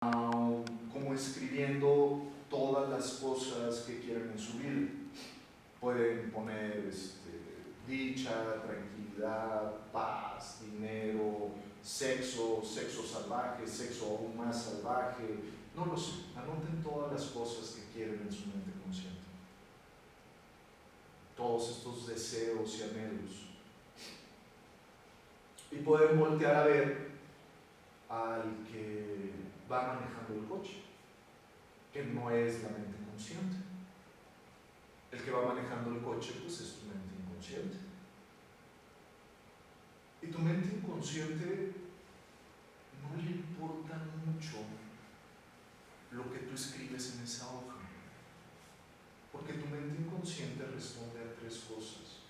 como escribiendo todas las cosas que quieren en su vida. Pueden poner dicha, tranquilidad, paz, dinero, sexo salvaje, sexo aún más salvaje, no lo sé. Anoten todas las cosas que quieren en su mente consciente, todos estos deseos y anhelos, y pueden voltear a ver al que va manejando el coche, que no es la mente consciente. El que va manejando el coche pues es tu mente inconsciente, y tu mente inconsciente no le importa mucho lo que tú escribes en esa hoja, porque tu mente inconsciente responde a tres cosas: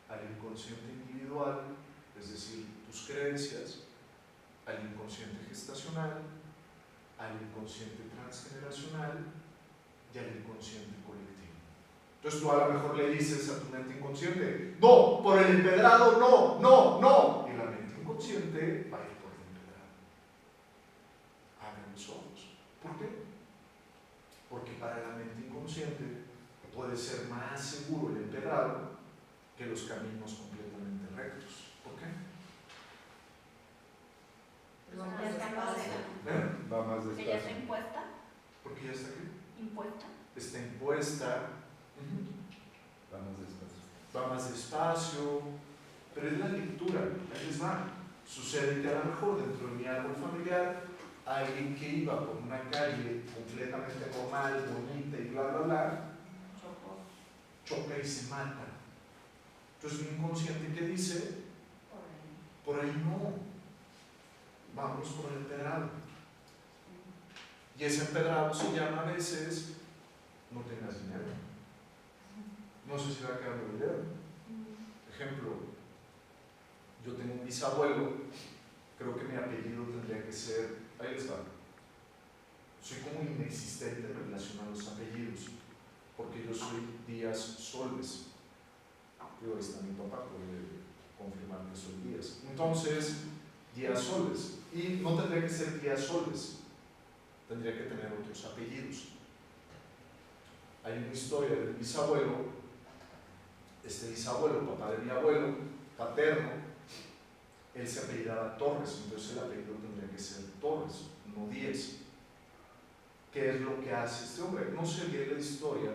al inconsciente individual, es decir, tus creencias; al inconsciente gestacional; al inconsciente transgeneracional; y al inconsciente colectivo. Entonces tú a lo mejor le dices a tu mente inconsciente: no, por el empedrado, no, no, no, y la mente inconsciente va a ir por el empedrado. Abren los ojos. ¿Por qué? Porque para la mente inconsciente puede ser más seguro el empedrado que los caminos completamente rectos. ¿Por qué? Va más ¿Que ya está despacio. impuesta? Porque ya está aquí. ¿Impuesta? Está impuesta. Va más despacio. Va más despacio, pero es la lectura. Ahí les va. Sucede que a lo mejor dentro de mi árbol familiar, alguien que iba por una calle completamente normal, bonita y bla bla bla, choca y se mata. Entonces mi inconsciente, ¿qué dice? Por ahí no, vamos por el empedrado. Y ese empedrado se llama a veces: no tengas dinero. No sé si va quedando video. Ejemplo, yo tengo un bisabuelo, creo que mi apellido tendría que ser, ahí les va, soy como inexistente en relación a los apellidos, porque yo soy Díaz Solves. Yo, ahí está mi papá, puede confirmar que soy Díaz. Entonces, Díaz Solves. Y no tendría que ser Díaz Solves, tendría que tener otros apellidos. Hay una historia del bisabuelo. Este bisabuelo, papá de mi abuelo paterno, él se apellidaba Torres, entonces el apellido tendría que ser Torres, no Díaz. ¿Qué es lo que hace este hombre? No sé bien la historia,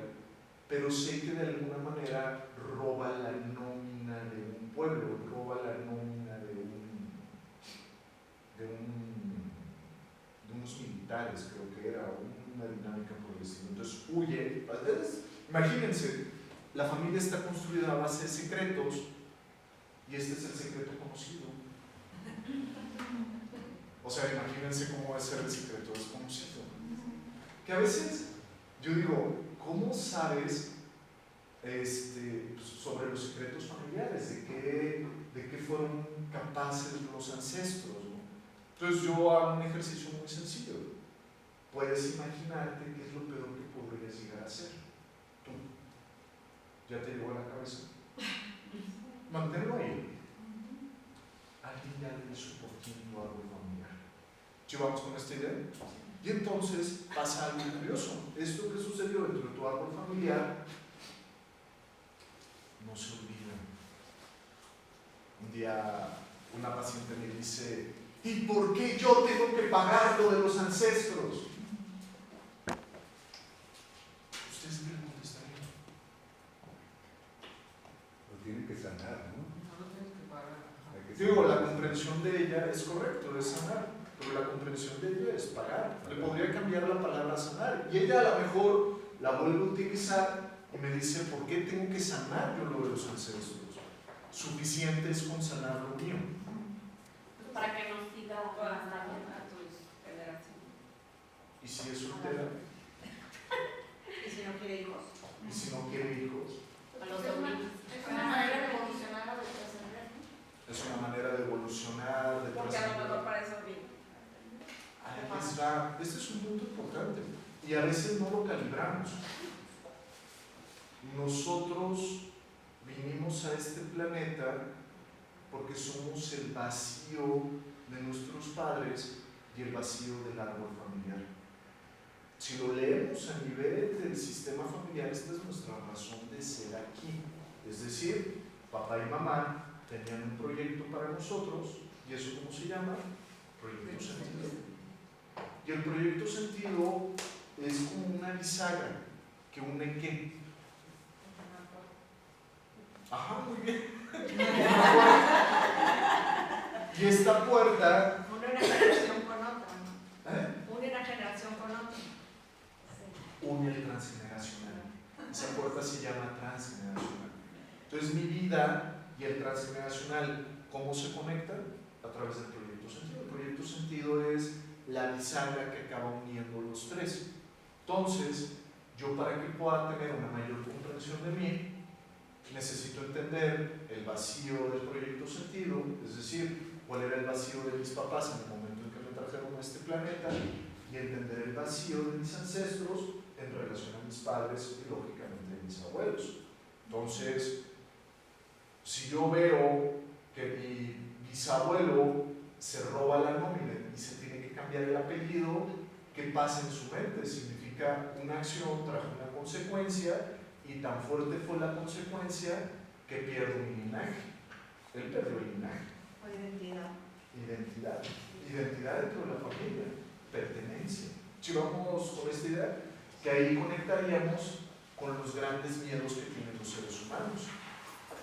pero sé que de alguna manera roba la nómina de un pueblo, roba la nómina de unos militares, creo que era una dinámica por el estilo. Entonces huye. Imagínense, la familia está construida a base de secretos, y este es el secreto conocido. O sea, imagínense cómo va a ser el secreto desconocido. Que a veces yo digo, ¿cómo sabes sobre los secretos familiares? ¿De qué fueron capaces los ancestros, ¿no? Entonces yo hago un ejercicio muy sencillo. Puedes imaginarte qué es lo peor que podrías llegar a hacer. Tú. ¿Ya te llegó a la cabeza? Manténlo ahí. Alguien ya le hizo por ti tu árbol familiar. ¿Sí vamos con esta idea? Y entonces pasa algo curioso. Esto que sucedió dentro de tu árbol familiar no se olvida. Un día una paciente me dice: ¿y por qué yo tengo que pagar lo de los ancestros? ¿Ustedes qué le contestarían? Lo tiene que sanar, ¿no? No lo tienes que pagar. Digo, la comprensión de ella es correcto, es sanar, pero la comprensión de ella es pagar. Le podría cambiar la palabra sanar, y ella a lo mejor la vuelve a utilizar y me dice: ¿por qué tengo que sanar yo lo de los ancestros? Suficiente es con sanar lo mío. Para que no siga más daño. A tus generaciones. ¿Y si es soltera? Y si no quiere hijos. ¿Y si no quiere hijos? A los domingos. Es una manera de evolucionar o de trascender, ¿no? Es una manera de evolucionar, de Porque a lo mejor trascender. para eso vino. Ahí está. Este es un punto importante, y a veces no lo calibramos. Nosotros vinimos a este planeta porque somos el vacío de nuestros padres y el vacío del árbol familiar. Si lo leemos a nivel del sistema familiar, esta es nuestra razón de ser aquí. Es decir, papá y mamá tenían un proyecto para nosotros, ¿y eso cómo se llama? Proyecto sentido. Y el proyecto sentido es como una bisagra que une ¿qué? Ajá, muy bien. Y esta puerta, Une una generación con otra, ¿no? ¿eh? Une una generación con otra. Une el transgeneracional. Esa puerta se llama transgeneracional. Entonces mi vida y el transgeneracional, ¿cómo se conectan? A través del proyecto sentido. El proyecto sentido es la bisagra que acaba uniendo los tres. Entonces, yo para que pueda tener una mayor comprensión de mí, necesito entender el vacío del proyecto sentido, es decir, cuál era el vacío de mis papás en el momento en que me trajeron a este planeta, y entender el vacío de mis ancestros en relación a mis padres y lógicamente a mis abuelos. Entonces, si yo veo que mi bisabuelo se roba la nómina y se tiene que cambiar el apellido, ¿qué pasa en su mente? Significa una acción trajo una consecuencia, y tan fuerte fue la consecuencia que pierdo mi linaje. Él perdió el linaje. O identidad. Identidad dentro de la familia, pertenencia. Si vamos con esta idea, que ahí conectaríamos con los grandes miedos que tienen los seres humanos.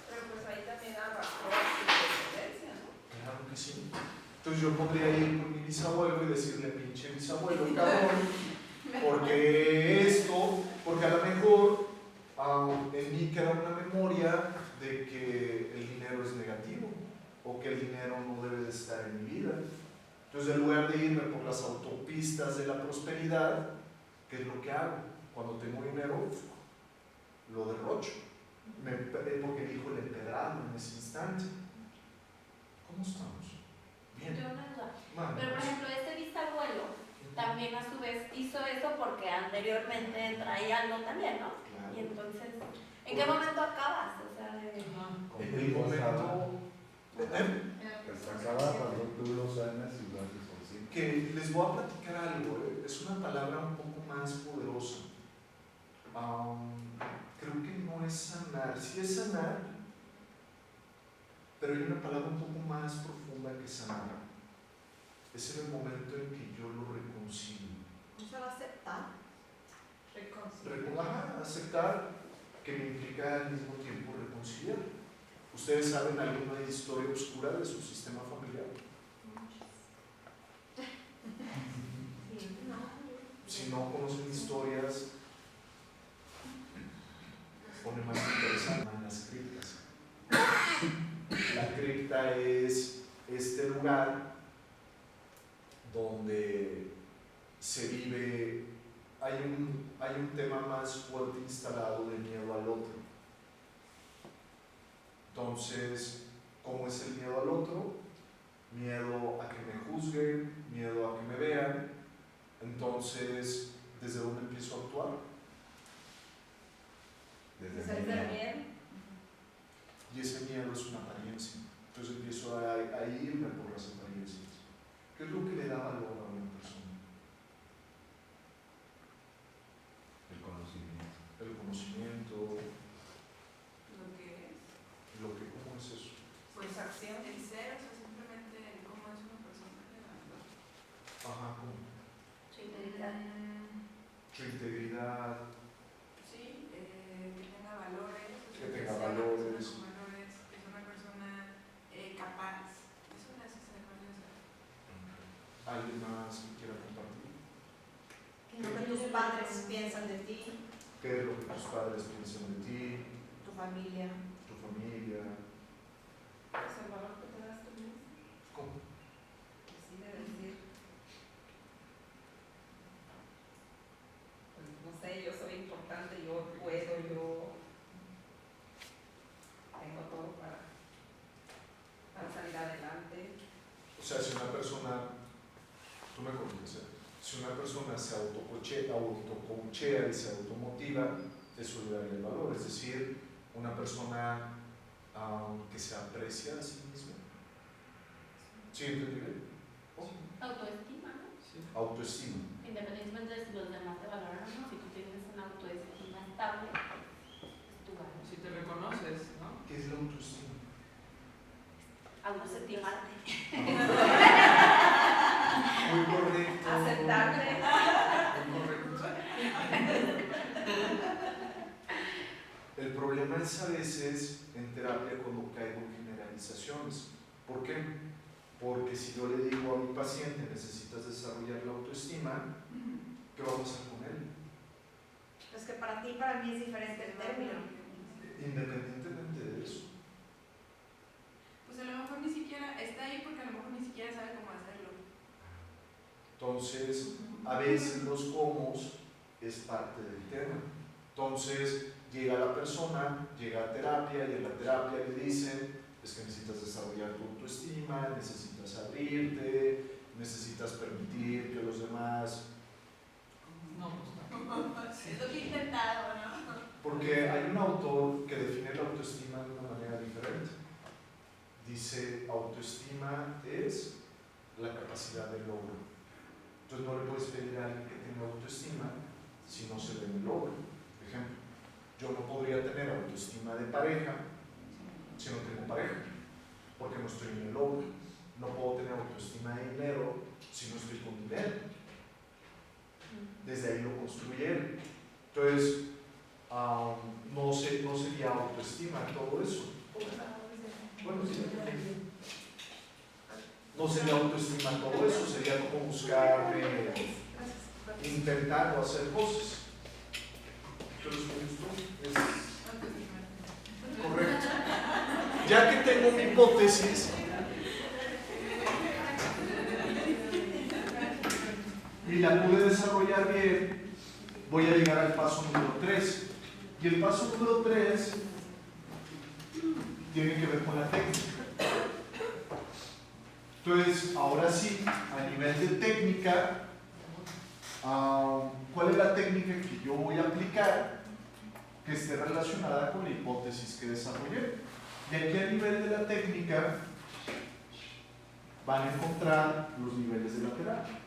Pero pues ahí también arrastró su descendencia, ¿no? Claro que sí. Entonces yo podría ir con mi bisabuelo y decirle, pinche bisabuelo, cabrón, porque esto, porque a lo mejor en mí queda una memoria de que el dinero es negativo o que el dinero no debe de estar en mi vida. Entonces, en lugar de irme por las autopistas de la prosperidad, ¿qué es lo que hago? Cuando tengo dinero, lo derrocho. Porque dijo el empedrado en ese instante. ¿Cómo estamos? Bien. Yo una duda. Mano, Pero por ejemplo, este bisabuelo también a su vez hizo eso porque anteriormente traía algo también, ¿no? claro. Y entonces, ¿en qué momento acabas? O sea, de... En el momento Pues acaba cuando tú lo sanas y lo haces así. que les voy a platicar algo, es una palabra un poco más poderosa. Creo que no es sanar, sí es sanar, pero hay una palabra un poco más profunda que sanar. Es en el momento en que yo lo reconcilio. ¿No se va a aceptar? Aceptar que me implica al mismo tiempo reconciliar. ¿Ustedes saben alguna historia oscura de su sistema familiar? Si no conocen historias, pone más interesante en las criptas. La cripta es este lugar donde se vive, hay un tema más fuerte instalado de miedo al otro. Entonces, ¿cómo es el miedo al otro? Miedo a que me juzguen, miedo a que me vean. Entonces, ¿desde dónde empiezo a actuar? Desde ¿Es niño. bien? Y ese miedo es una apariencia. Entonces empiezo a irme por las apariencias. ¿Qué es lo que le da valor a una persona? El conocimiento. El conocimiento, Lo que es. ¿cómo es eso? Pues acción en ser, o sea, simplemente cómo es una persona de la verdad. Ajá, ¿cómo? Su integridad. Su integridad, Sí, que tenga valores. o sea, Que tenga sea una valores. persona con valores, que es una persona capaz. Eso le hace ser valiosa. ¿alguien más que quiera compartir? Lo que tus padres piensan de ti, ¿Qué es lo que tus padres piensan de ti, tu familia. tu familia? Es el valor que te das tú mismo. ¿Cómo? Así de decir. Pues, no sé, yo soy importante, yo puedo, yo tengo todo para salir adelante. O sea, si una persona, tú me corriges, si una persona se autocoachea y se automotiva, eso le daría el valor. Es decir, una persona que se aprecia a sí misma. ¿Sí entendí bien? Autoestima, ¿no? Autoestima. Independientemente de si los demás te valoran o no, si tú tienes una autoestima estable, es tu valor. Si te reconoces, ¿no? ¿Qué es la autoestima? Autoestimarte. Muy correcto. Aceptarte. Muy correcto. El problema es a veces en terapia cuando caigo en generalizaciones. ¿Por qué? Porque si yo le digo a mi paciente necesitas desarrollar la autoestima, ¿qué va a pasar con él? Es que para ti, para mí es diferente el término. Independientemente de eso. Pues a lo mejor ni siquiera está ahí porque a lo mejor ni siquiera sabe cómo hacerlo. Entonces, a veces los cómo es parte del tema. Entonces, llega la persona, llega a terapia y en la terapia le dicen es que necesitas desarrollar tu autoestima, necesitas abrirte, necesitas permitir que los demás... No, pues no. Es lo que he intentado, ¿no? Porque hay un autor que define la autoestima de una manera diferente. Dice, autoestima es la capacidad de logro. Entonces no le puedes pedir a alguien que tenga autoestima si no se ve en el logro. Por ejemplo, yo no podría tener autoestima de pareja si no tengo pareja, porque no estoy en el logro. No puedo tener autoestima de dinero si no estoy con dinero. Desde ahí lo construyeron. Entonces, no sería autoestima todo eso. Bueno, sí. No sería autoestima todo eso, sería como buscar, intentar o hacer cosas. Entonces, es correcto. Ya que tengo mi hipótesis y la pude desarrollar bien, voy a llegar al paso número 3. Y el paso número 3 tiene que ver con la técnica. Entonces, ahora sí, a nivel de técnica, ¿cuál es la técnica que yo voy a aplicar que esté relacionada con la hipótesis que desarrollé? Y aquí a nivel de la técnica van a encontrar los niveles de la terapia.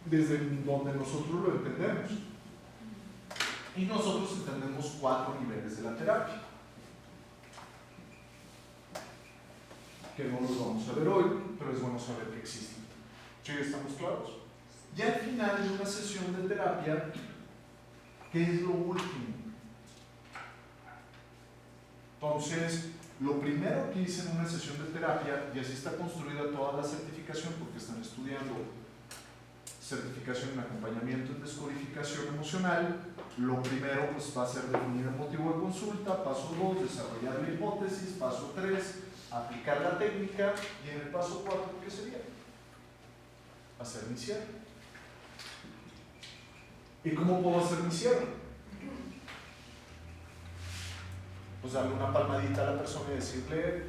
Desde donde nosotros lo entendemos. Y nosotros entendemos 4 niveles de la terapia, que no los vamos a ver hoy, pero es bueno saber que existen. ¿Sí? ¿Estamos claros? Y al final de una sesión de terapia, ¿qué es lo último? Entonces, lo primero que hice en una sesión de terapia, y así está construida toda la certificación, porque están estudiando certificación en acompañamiento en descodificación emocional, lo primero pues va a ser definir el motivo de consulta, paso 2, desarrollar la hipótesis, paso 3, aplicar la técnica, y en el paso 4, ¿qué sería? Hacer mi cierre. ¿Y cómo puedo hacer mi cierre? Pues darle una palmadita a la persona y decirle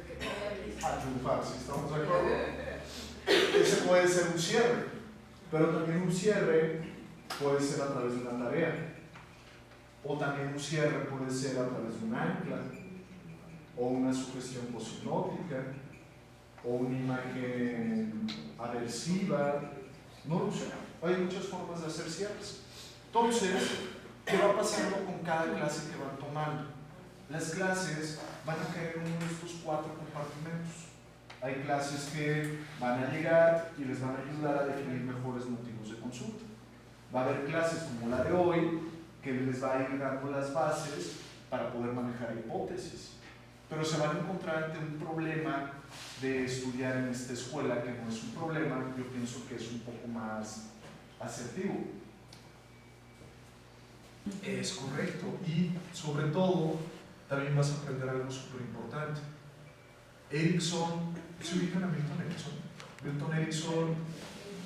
a triunfar, si estamos de acuerdo. Ese puede ser un cierre, pero también un cierre puede ser a través de una tarea, o también un cierre puede ser a través de un ancla, o una sugestión posinótica, o una imagen aversiva, no lo sé, hay muchas formas de hacer cierres. Entonces, ¿qué va pasando con cada clase que van tomando? Las clases van a caer en uno de estos 4 compartimentos. Hay clases que van a llegar y les van a ayudar a definir mejores motivos de consulta. Va a haber clases como la de hoy que les va a ir dando las bases para poder manejar hipótesis. Pero se van a encontrar ante un problema de estudiar en esta escuela que no es un problema, yo pienso que es un poco más asertivo. Es correcto. Y sobre todo, también vas a aprender algo súper importante. Erickson, ¿se ubican a Milton Erickson? Milton Erickson,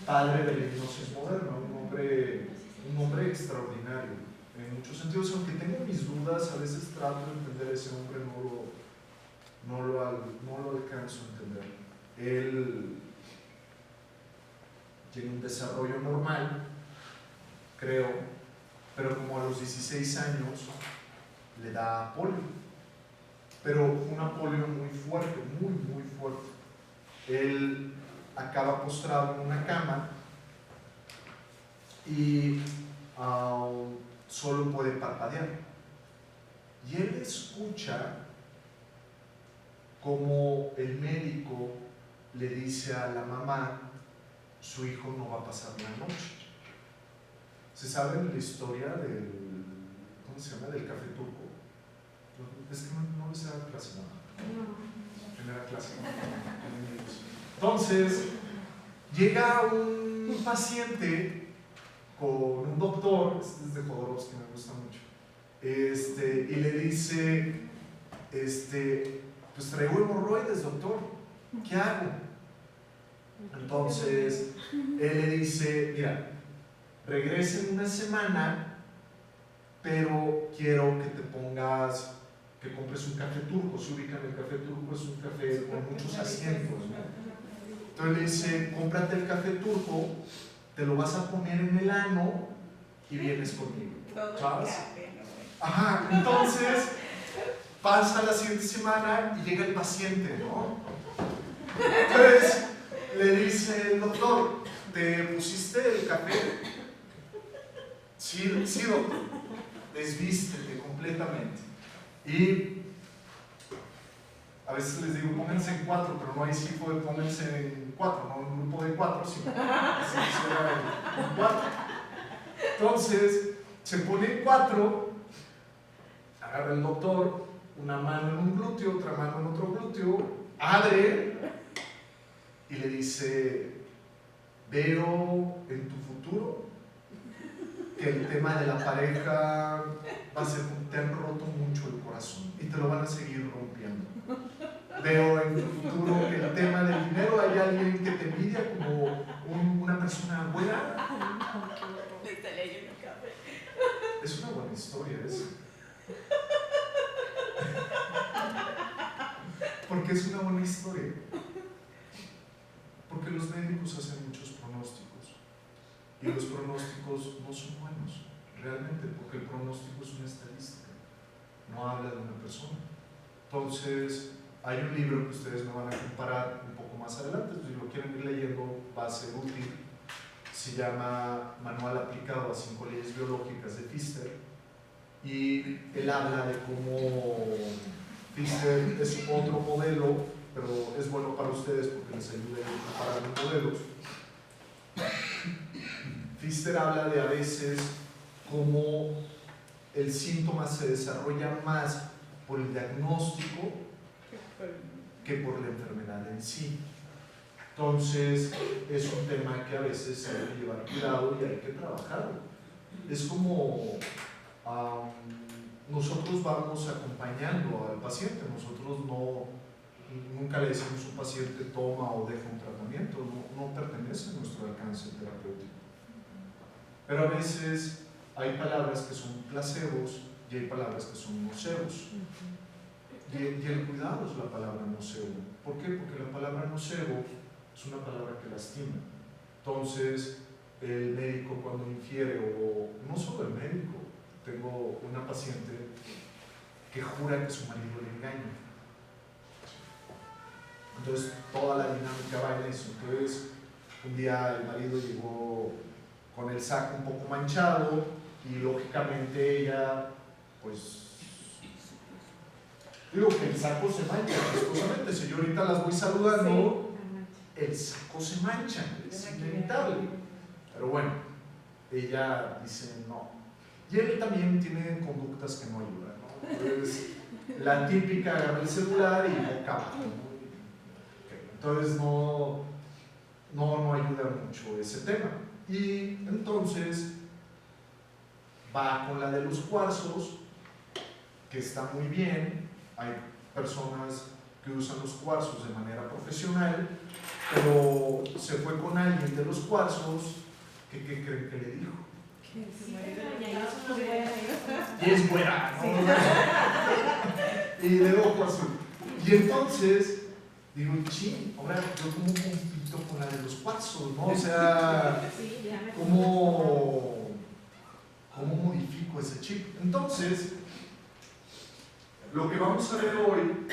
padre de la hipnosis moderna, un hombre extraordinario en muchos sentidos, aunque tengo mis dudas, a veces trato de entender a ese hombre, no lo alcanzo a entender. Él tiene un desarrollo normal, creo, pero como a los 16 años le da polio. pero una polio muy fuerte, muy, muy fuerte. Él acaba postrado en una cama y solo puede parpadear. Y él escucha como el médico le dice a la mamá, su hijo no va a pasar la noche. ¿Se sabe la historia del, ¿cómo se llama?, del café turco? Es que no les da clase, no. Primera clase. Entonces, llega un paciente con un doctor, este es de Jodorowsky, me gusta mucho, y le dice, pues traigo hemorroides, doctor, ¿qué hago? Entonces, él le dice, mira, regresa en una semana, pero quiero que te pongas, que compres un café turco. Se ubica en el café turco, es un café con muchos asientos, ¿no? Entonces le dice, cómprate el café turco, te lo vas a poner en el ano y vienes conmigo. ¿Sabes? Ajá, entonces pasa la siguiente semana y llega el paciente, ¿no? Entonces le dice el doctor, ¿te pusiste el café? Sí, doctor. Desvístete completamente. Y a veces les digo, pónganse en 4, pero no hay tipo de pónganse en 4, no un grupo de 4, sino que se hiciera en 4. Entonces, se pone en 4, agarra el doctor, una mano en un glúteo, otra mano en otro glúteo, abre y le dice, veo en tu futuro que el tema de la pareja va a ser que te han roto mucho el corazón y te lo van a seguir rompiendo. Veo en tu futuro que el tema del dinero hay alguien que te envidia como una persona buena. Es una buena historia eso. ¿Por qué es una buena historia? Porque los médicos hacen muchos pronósticos y los pronósticos no son buenos realmente, porque el pronóstico es una estadística, no habla de una persona. Entonces, hay un libro que ustedes me van a comparar un poco más adelante, si lo quieren ir leyendo va a ser útil. Se llama Manual aplicado a 5 leyes biológicas de Pfister, y él habla de cómo Pfister es otro modelo, pero es bueno para ustedes porque les ayuda a comparar los modelos. Pfister habla de a veces cómo el síntoma se desarrolla más por el diagnóstico que por la enfermedad en sí. Entonces, es un tema que a veces hay que llevar cuidado y hay que trabajarlo. Es como nosotros vamos acompañando al paciente, nosotros nunca le decimos a un paciente toma o deja un tratamiento, no pertenece a nuestro alcance terapéutico. Pero a veces hay palabras que son placebos y hay palabras que son nocebos. Y el cuidado es la palabra nocebo. ¿Por qué? Porque la palabra nocebo es una palabra que lastima. Entonces, el médico cuando infiere, o no solo el médico, tengo una paciente que jura que su marido le engaña. Entonces, toda la dinámica va en eso. Entonces, un día el marido llegó con el saco un poco manchado y lógicamente ella, pues, digo que el saco se mancha, justamente, si yo ahorita las voy saludando, el saco se mancha, es inevitable. Pero bueno, ella dice no. Y él también tiene conductas que no ayudan, ¿no? Entonces, la típica, agarra el celular y boca abajo, ¿no? Entonces no ayuda mucho ese tema. Y entonces va con la de los cuarzos, que está muy bien. Hay personas que usan los cuarzos de manera profesional, pero se fue con alguien de los cuarzos que ¿qué creen que le dijo? Y es buena, ¿no? Y de ojo azul. Y entonces digo, ching, ahora yo como compito con la de los cuarzos, ¿no? O sea, ¿cómo modifico ese chip? Entonces, Lo que vamos a ver hoy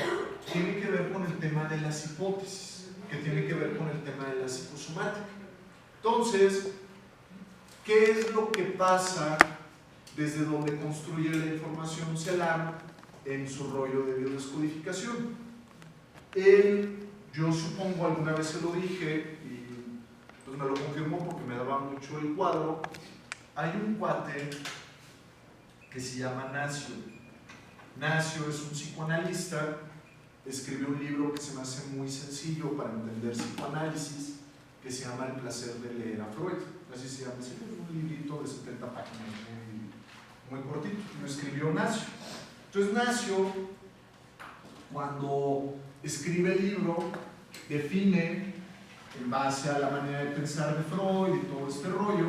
tiene que ver con el tema de las hipótesis, que tiene que ver con el tema de la psicosomática. Entonces, ¿qué es lo que pasa desde donde construye la información CELAM en su rollo de biodescodificación? Yo supongo, alguna vez se lo dije y pues me lo confirmó porque me daba mucho el cuadro. Hay un cuate que se llama Nacio. Nacio es un psicoanalista, escribió un libro que se me hace muy sencillo para entender psicoanálisis, que se llama El placer de leer a Freud. Así se llama, es un librito de 70 páginas, muy cortito, lo escribió Nacio. Entonces Nacio, cuando escribe el libro, define, en base a la manera de pensar de Freud y todo este rollo,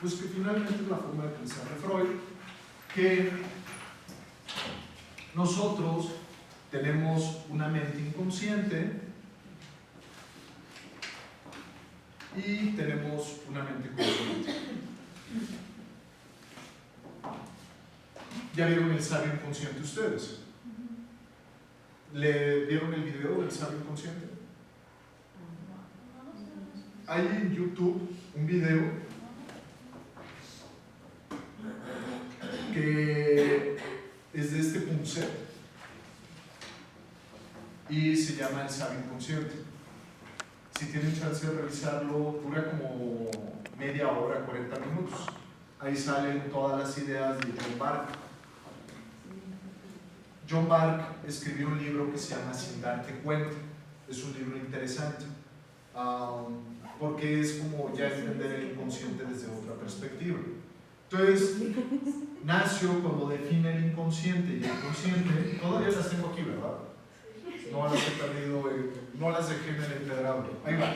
pues que finalmente es la forma de pensar de Freud, que nosotros tenemos una mente inconsciente y tenemos una mente consciente. ¿Ya vieron el sabio inconsciente ustedes? ¿Le vieron el video del sabio inconsciente? Hay en YouTube un video que es de este Punset y se llama El sabio inconsciente. Si tienen chance de revisarlo, dura como media hora, 40 minutos. Ahí salen todas las ideas de John Bark. John Bark escribió un libro que se llama Sin darte cuenta. Es un libro interesante, porque es como ya entender el inconsciente desde otra perspectiva. Entonces, Nacio, cuando define el inconsciente y el consciente, todavía las tengo aquí, ¿verdad? No las he perdido, no las dejé en el empedrado. Ahí va.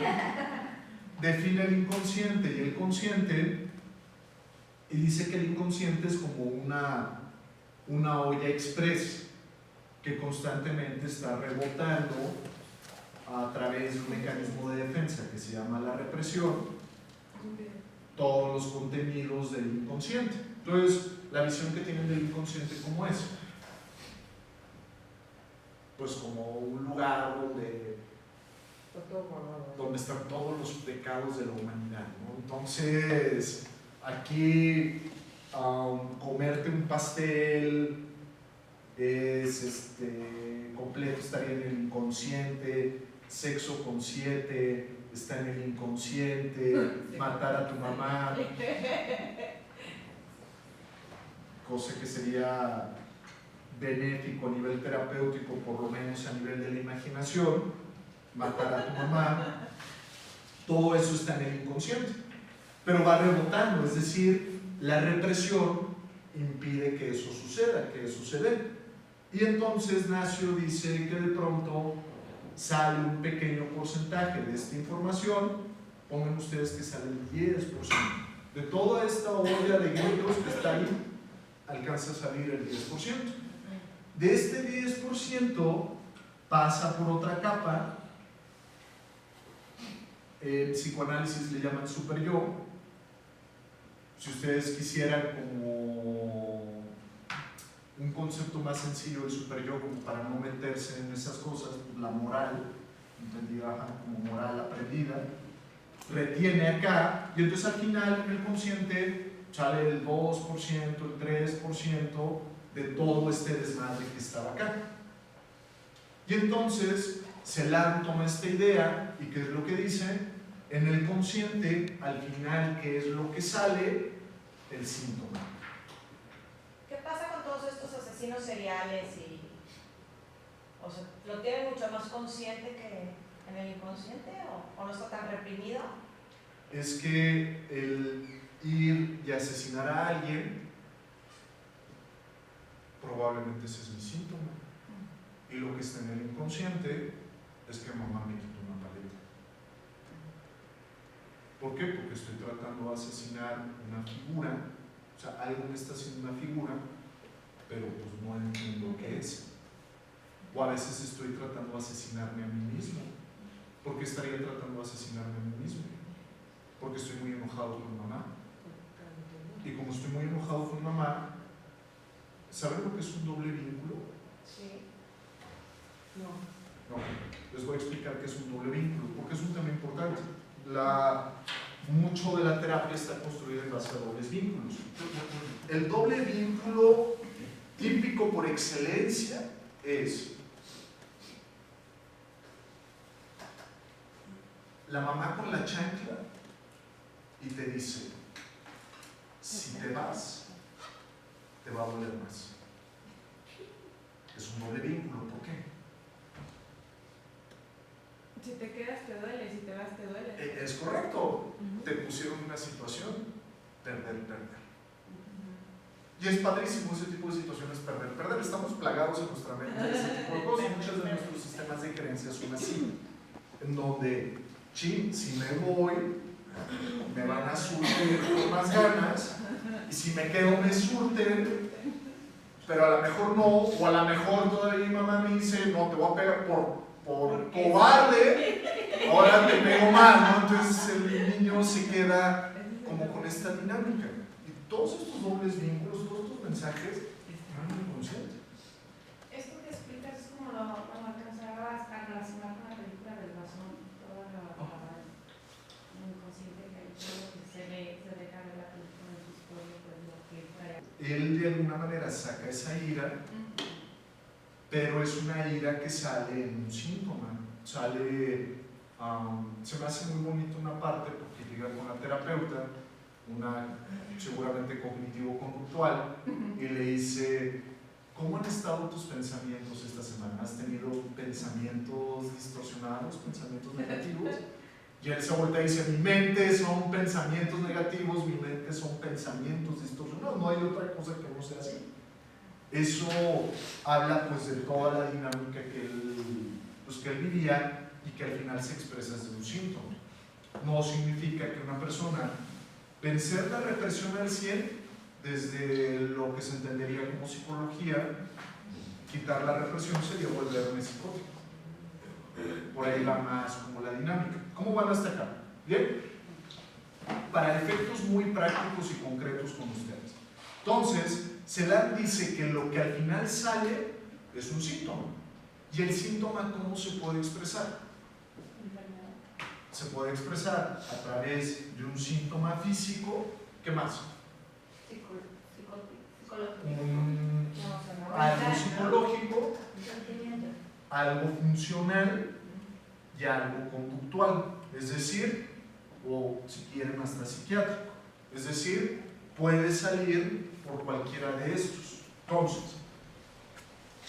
Define el inconsciente y el consciente y dice que el inconsciente es como una olla express que constantemente está rebotando a través de un mecanismo de defensa que se llama la represión, todos los contenidos del inconsciente. Entonces, la visión que tienen del inconsciente, ¿cómo es? Pues como un lugar donde están todos los pecados de la humanidad, ¿no? Entonces, aquí comerte un pastel es completo, estaría en el inconsciente. Sexo con 7 está en el inconsciente. Matar a tu mamá, cosa que sería benéfico a nivel terapéutico, por lo menos a nivel de la imaginación. Matar a tu mamá, todo eso está en el inconsciente, pero va rebotando, es decir, la represión impide que eso suceda, que eso se dé. Y entonces Nacio dice que de pronto sale un pequeño porcentaje de esta información. Pongan ustedes que sale el 10%. De toda esta olla de grillos que está ahí, alcanza a salir el 10%. De este 10% pasa por otra capa. Psicoanálisis le llaman super yo. Si ustedes quisieran como un concepto más sencillo del super yo, como para no meterse en esas cosas, la moral, entendida como moral aprendida, retiene acá, y entonces al final en el consciente sale el 2%, el 3% de todo este desmadre que estaba acá. Y entonces Celan toma esta idea, y ¿qué es lo que dice? En el consciente, al final, ¿qué es lo que sale? El síntoma. ¿Qué pasa con todos estos asesinos seriales? O sea, ¿lo tienen mucho más consciente que en el inconsciente o no está tan reprimido? Es que el ir y asesinar a alguien, probablemente ese es mi síntoma. Y lo que está en el inconsciente es que mamá me quitó una paleta. ¿Por qué? Porque estoy tratando de asesinar una figura, o sea, algo me está haciendo una figura, pero pues no entiendo qué es. O a veces estoy tratando de asesinarme a mí mismo. ¿Por qué estaría tratando de asesinarme a mí mismo? Porque estoy muy enojado con mamá. Y como estoy muy enojado con mamá, ¿saben lo que es un doble vínculo? Sí. No. No, les voy a explicar qué es un doble vínculo, porque es un tema importante. Mucho de la terapia está construida en base a dobles vínculos. El doble vínculo típico por excelencia es la mamá con la chancla y te dice, si te vas, te va a doler más. Es un doble vínculo, ¿por qué? Si te quedas te duele, si te vas te duele. Es correcto, te pusieron en una situación, perder. Y es padrísimo ese tipo de situaciones, perder. Estamos plagados en nuestra mente de ese tipo de cosas. Muchos de nuestros sistemas de creencias son así, en donde, si me voy, me van a surtir con más ganas, y si me quedo me surten, pero a lo mejor no, o a lo mejor todavía mi mamá me dice, no, te voy a pegar por cobarde, ahora te pego más, ¿no? Entonces el niño se queda como con esta dinámica. Y todos estos dobles vínculos, todos estos mensajes, están en el inconsciente. Esto que explicas es como lo alcanzabas a relacionar con la película del Guasón, toda la inconsciente que hay, todo lo que se deja ver la película en su historia, pues lo que trae. Él de alguna manera saca esa ira, pero es una ira que sale en un síntoma, sale, se me hace muy bonito una parte porque llega con la terapeuta, seguramente cognitivo-conductual, y le dice, ¿cómo han estado tus pensamientos esta semana? ¿Has tenido pensamientos distorsionados, pensamientos negativos? Y él se voltea y dice, mi mente son pensamientos negativos, mi mente son pensamientos distorsionados, no hay otra cosa que no sea así. Eso habla pues de toda la dinámica que él vivía y que al final se expresa desde un síntoma. No significa que una persona vencer la represión al 100 desde lo que se entendería como psicología, quitar la represión sería volverme psicótico. Por ahí va más como la dinámica. ¿Cómo van hasta acá? ¿Bien? Para efectos muy prácticos y concretos con ustedes. Entonces, Celan dice que lo que al final sale es un síntoma. ¿Y el síntoma cómo se puede expresar? Se puede expresar a través de un síntoma físico. ¿Qué más? Algo psicológico, algo funcional y algo conductual. Es decir, o si quieren hasta psiquiátrico. Es decir, puede salir por cualquiera de estos. Entonces,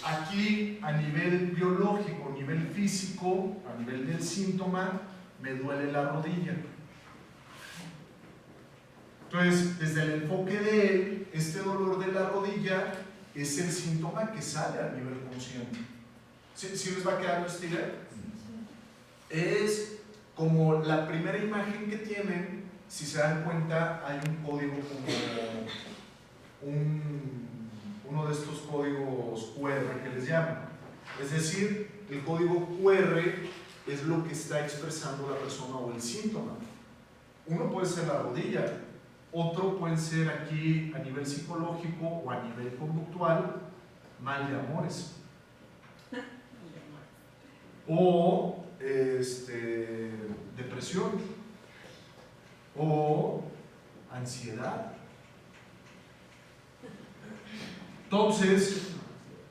aquí a nivel biológico, a nivel físico, a nivel del síntoma, me duele la rodilla. Entonces, desde el enfoque de él, este dolor de la rodilla es el síntoma que sale a nivel consciente. ¿Sí les va quedando esta idea? Es como la primera imagen que tienen, si se dan cuenta, hay un código como uno de estos códigos QR que les llaman. Es decir, el código QR es lo que está expresando la persona o el síntoma. Uno puede ser la rodilla, otro puede ser aquí a nivel psicológico o a nivel conductual, mal de amores. O depresión o ansiedad. Entonces,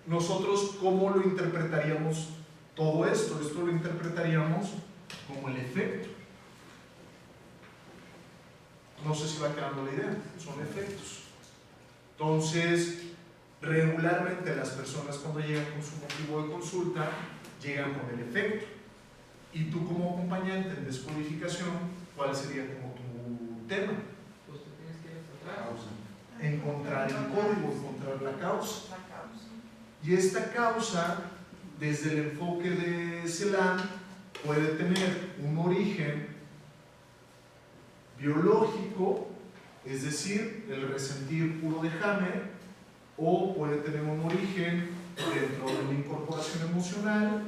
nosotros ¿cómo lo interpretaríamos todo esto? Esto lo interpretaríamos como el efecto. No sé si va quedando la idea, son efectos. Entonces, regularmente las personas cuando llegan con su motivo de consulta, llegan con el efecto. Y tú como acompañante en descodificación, ¿cuál sería como tu tema? Pues te tienes que ir hasta atrás. Encontrar el código, encontrar la causa. Y esta causa, desde el enfoque de Celan, puede tener un origen biológico, es decir, el resentir puro de Hammer, o puede tener un origen dentro de una incorporación emocional,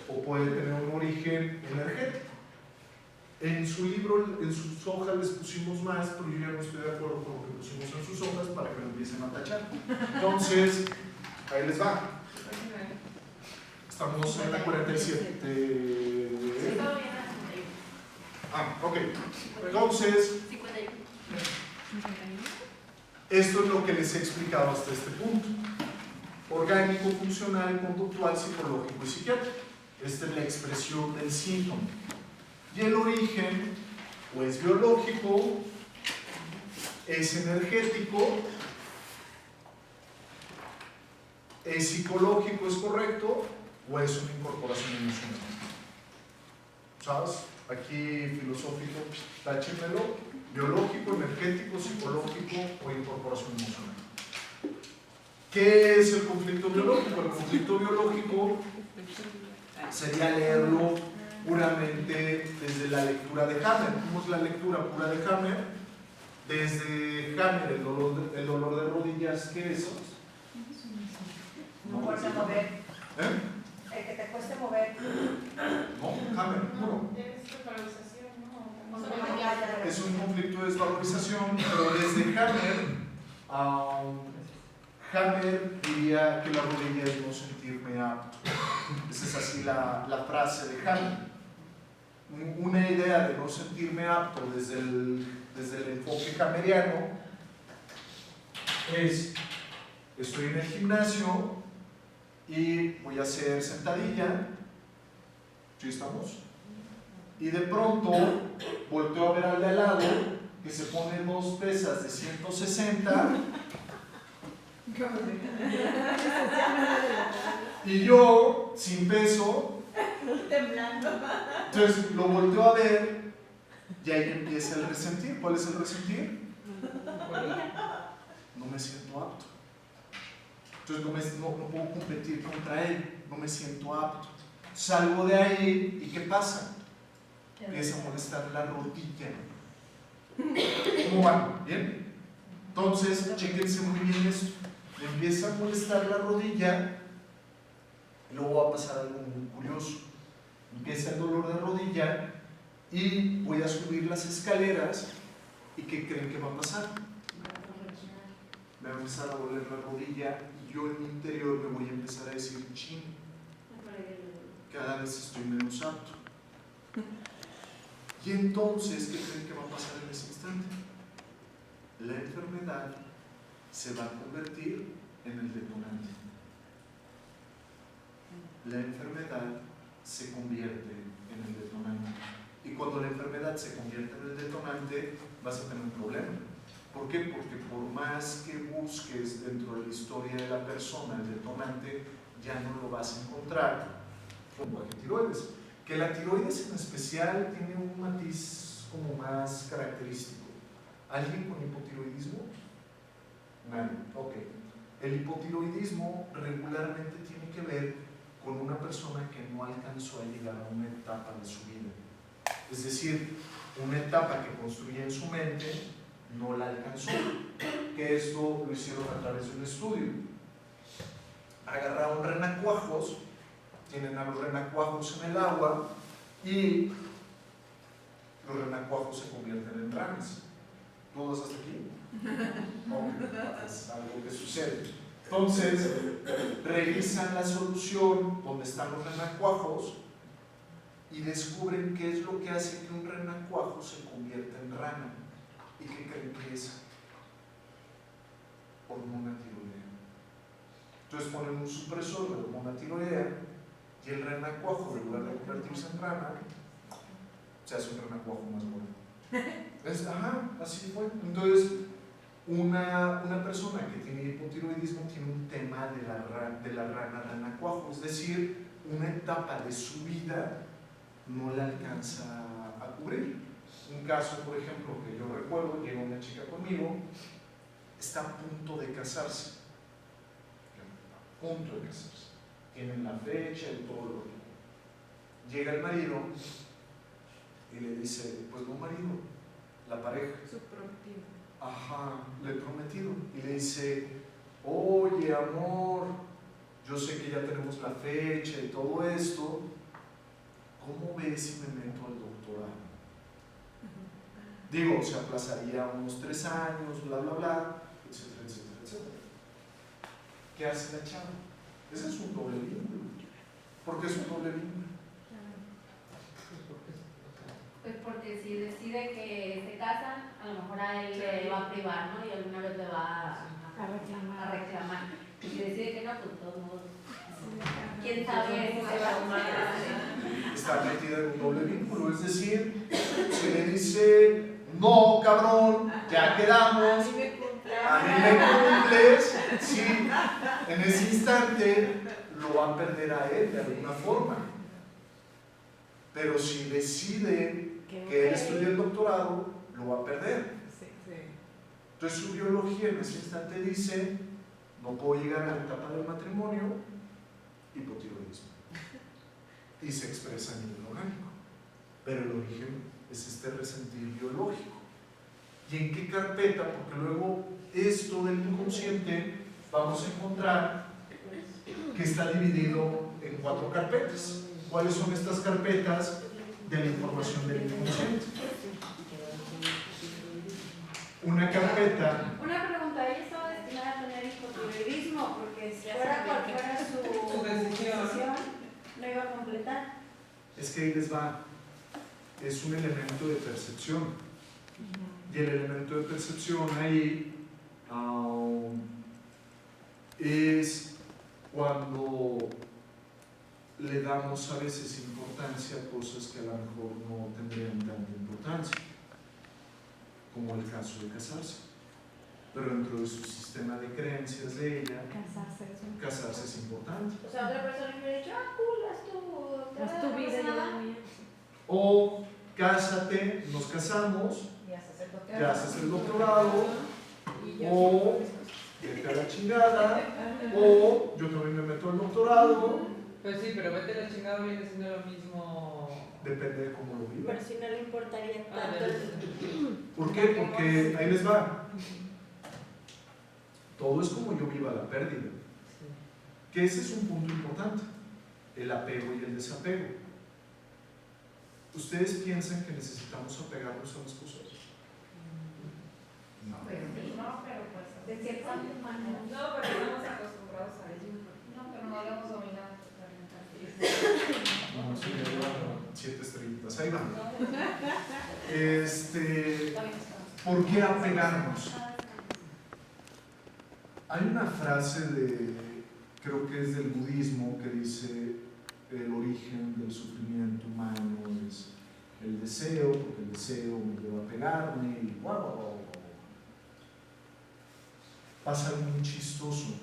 o puede tener un origen energético. En su libro, en sus hojas les pusimos más, pero yo ya no estoy de acuerdo con lo que pusimos en sus hojas para que lo empiecen a tachar. Entonces, ahí les va. Estamos en la 47. Sí, todo bien. Ok. Entonces, 51. esto es lo que les he explicado hasta este punto. Orgánico, funcional, conductual, psicológico y psiquiátrico. Esta es la expresión del síntoma. Y el origen, o es biológico, es energético, es psicológico, es correcto, o es una incorporación emocional. ¿Sabes? Aquí filosófico, táchenmelo. Biológico, energético, psicológico o incorporación emocional. ¿Qué es el conflicto biológico? El conflicto biológico sería leerlo puramente desde la lectura de Hammer. ¿Cómo es la lectura pura de Hammer? Desde Hammer, el dolor de rodillas, ¿qué es? No cuesta mover. ¿Eh? El que te cueste mover. No, Hammer, puro. Es desvalorización, ¿no? Es un conflicto de desvalorización, pero desde Hammer, Hammer diría que la rodilla es no sentirme apto. Esa es así la frase de Hammer. Una idea de no sentirme apto desde el enfoque hammeriano es: estoy en el gimnasio y voy a hacer sentadilla. ¿Sí estamos? Y de pronto volteo a ver al de al lado que se pone 2 pesas de 160 y yo sin peso, Temblando. entonces lo volteo a ver y ahí empieza el resentir. ¿Cuál es el resentir? No me siento apto. Entonces no puedo competir contra él, no me siento apto. Salgo de ahí y ¿qué pasa? Empieza a molestar la rodilla. ¿Cómo van? ¿Bien? Entonces, chéquense muy bien esto. Me empieza a molestar la rodilla y luego va a pasar algo muy curioso. Empieza el dolor de rodilla y voy a subir las escaleras y ¿qué creen que va a pasar? Me va a empezar a doler la rodilla y yo en mi interior me voy a empezar a decir: chin, cada vez estoy menos apto. Y entonces, ¿qué creen que va a pasar en ese instante? La enfermedad se va a convertir en el detonante. La enfermedad se convierte en el detonante. Y cuando la enfermedad se convierte en el detonante, vas a tener un problema. ¿Por qué? Porque por más que busques dentro de la historia de la persona el detonante, ya no lo vas a encontrar como la tiroides. Que la tiroides en especial tiene un matiz como más característico. ¿Alguien con hipotiroidismo? Nadie. Ok. El hipotiroidismo regularmente tiene que ver con una persona que no alcanzó a llegar a una etapa de su vida. Es decir, una etapa que construía en su mente no la alcanzó. Que esto lo hicieron a través de un estudio. Agarraron renacuajos, tienen a los renacuajos en el agua y los renacuajos se convierten en ranas. ¿Todos hasta aquí? Es algo que sucede. Entonces, revisan la solución donde están los renacuajos y descubren qué es lo que hace que un renacuajo se convierta en rana. ¿Y qué creen que es? Hormona tiroidea. Entonces ponen un supresor de hormona tiroidea y el renacuajo, en lugar de convertirse en rana, se hace un renacuajo más bueno. Así fue. Entonces, una persona que tiene hipotiroidismo tiene un tema de la rana renacuajo, es decir, una etapa de su vida no la alcanza a cubrir. Un caso, por ejemplo, que yo recuerdo, llega una chica conmigo, está a punto de casarse. A punto de casarse. Tienen la fecha y todo lo que. Llega el marido y le dice: pues no, marido, la pareja. Su prometido. Ajá, le he prometido. Y le dice: oye, amor, yo sé que ya tenemos la fecha y todo esto, ¿cómo ves si me meto al doctorado? Digo, se aplazaría unos 3 años, bla, bla, bla, etcétera, etcétera, etcétera. ¿Qué hace la chava? Ese es un doble vínculo. ¿Por qué es un doble vínculo? Pues porque si decide que se casan, a lo mejor a él le va a privar, ¿no? Y alguna vez le va a reclamar. Y si decide que no, pues de todos modos, quién sabe si se va a tomar. Está metida en un doble vínculo, es decir, se le dice, no, cabrón, ya quedamos, a mí me cumples, sí, en ese instante lo va a perder a él de alguna forma. Pero si decide que él estudie el doctorado, lo va a perder. Entonces su biología en ese instante dice, no puedo llegar a la etapa del matrimonio, hipotiroidismo. Y se expresa a nivel orgánico. Pero el origen es este resentir biológico. ¿Y en qué carpeta? Porque luego esto del inconsciente vamos a encontrar que está dividido en 4 carpetas. ¿Cuáles son estas carpetas de la información del inconsciente? Una carpeta. Una pregunta, ¿ella estaba destinada a tener hipotiroidismo? Porque si Ya fuera sabía cual que- fuera Su su decisión. no iba a completar. Es que ahí les va. Es un elemento de percepción. Y el elemento de percepción ahí es cuando le damos a veces importancia a cosas que a lo mejor no tendrían tanta importancia, como el caso de casarse. Pero dentro de su sistema de creencias de ella, casarse es importante. O sea, otra persona me hubiera dicho, cool, Haz tu vida y yo la mía. O cásate, nos casamos, ya haces el doctorado, o vete a la chingada, o yo también me meto al doctorado, Pues sí, pero vete a la chingada viene siendo lo mismo. depende de cómo lo viva. Pero si no le importaría Ah, tanto. ¿Por qué? Porque ahí les va. Todo es como yo viva la pérdida. Que ese es un punto importante, el apego y el desapego. ¿Ustedes piensan que necesitamos apegarnos a las cosas? No. pero pues. De cierta manera. No, pero estamos acostumbrados a ello. No, pero no lo hemos dominado totalmente. No, sí, ya llevan 7 estrellitas. Ahí van. ¿Por qué apegarnos? Hay una frase creo que es del budismo, que dice el origen del sufrimiento humano es el deseo, porque el deseo me lleva a pegarme y wow. Pasa algo muy chistoso.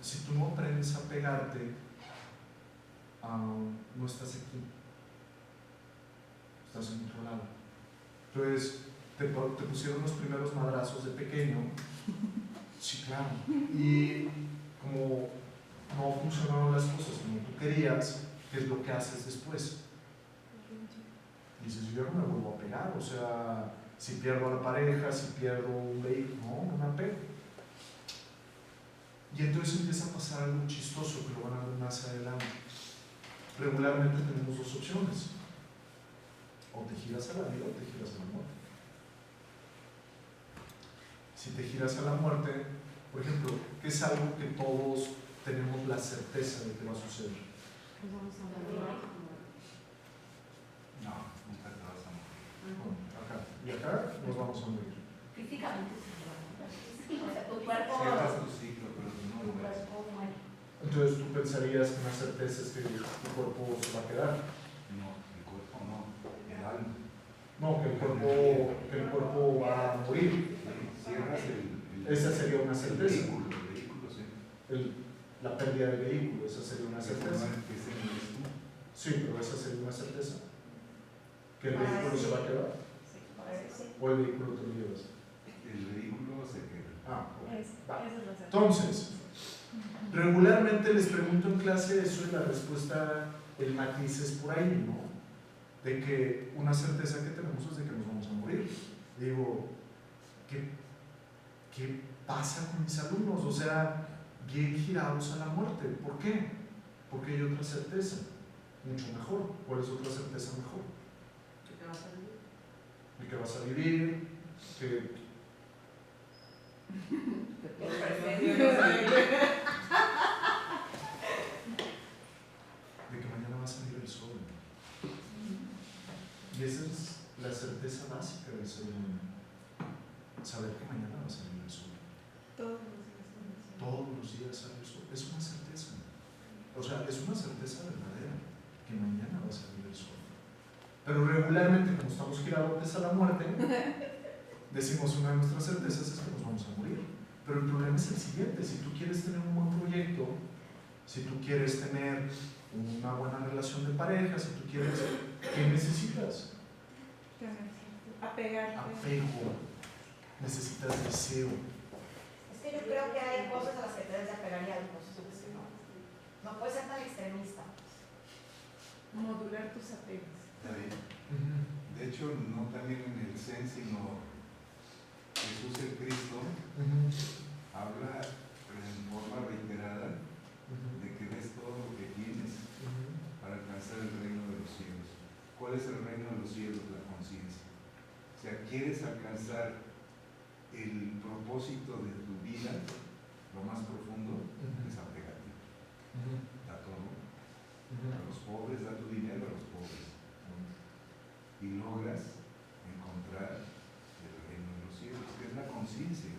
Si tú no aprendes a pegarte, no estás aquí, estás en otro lado. Entonces, te pusieron los primeros madrazos de pequeño. Sí, claro. Y como no funcionaron las cosas como tú querías, ¿qué es lo que haces después? Dices, yo no me vuelvo a pegar, o sea, si pierdo a la pareja, si pierdo un vehículo, no me apego. Y entonces empieza a pasar algo chistoso que lo van a ver más adelante. Regularmente tenemos 2 opciones: o te giras a la vida o te giras a la muerte. Si te giras a la muerte, por ejemplo, ¿qué es algo que todos tenemos la certeza de que va a suceder? No, nunca te vas a morir. Acá. Y acá nos vamos a morir. Físicamente, sí. O sea, tu cuerpo, Cierras tu ciclo, pero tú no tu lo ves. cuerpo muere. Entonces tú pensarías que una certeza es que tu cuerpo se va a quedar. No, el cuerpo no, el alma. No, que el cuerpo va a morir. Cierras Esa sería una certeza. el vehículo, sí. La pérdida del vehículo, esa sería una certeza. Ese no eres tú. Sí, pero esa sería una certeza. Que el vehículo se va a quedar. Sí. O el vehículo te lo llevas. El vehículo se queda. Ok. Va. Esa es la certeza. Entonces, regularmente les pregunto en clase eso y la respuesta, el matiz es por ahí, ¿no? De que una certeza que tenemos es de que nos vamos a morir. Digo, ¿qué pasa con mis alumnos? O sea, bien girados a la muerte. ¿Por qué? Porque hay otra certeza, mucho mejor. ¿Cuál es otra certeza mejor? De que vas a vivir, que es la certeza básica del ser humano. Saber que mañana va a salir el sol. Todos los días son así. Todos los días sale el sol. Es una certeza. O sea, es una certeza verdadera que mañana va a salir el sol. Pero regularmente, como estamos girados a la muerte, decimos una de nuestras certezas es que nos vamos a morir. Pero el problema es el siguiente: si tú quieres tener un buen proyecto, si tú quieres tener una buena relación de pareja, si tú quieres, ¿qué necesitas? Apegarte. Apego. Necesitas deseo. Es que yo creo que hay cosas a las que te debes de apegar y hay cosas a las que no. No puedes ser tan extremista. Modular tus apegos. David, de hecho, no también en el Zen, sino Jesús el Cristo habla en forma reiterada de que des todo lo que tienes para alcanzar el reino de los cielos. ¿Cuál es el reino de los cielos? La conciencia. O sea, quieres alcanzar el propósito de tu vida, lo más profundo, desapégate. Da todo. A los pobres, da tu dinero a los pobres. Y logras encontrar el reino de los cielos, que es la conciencia,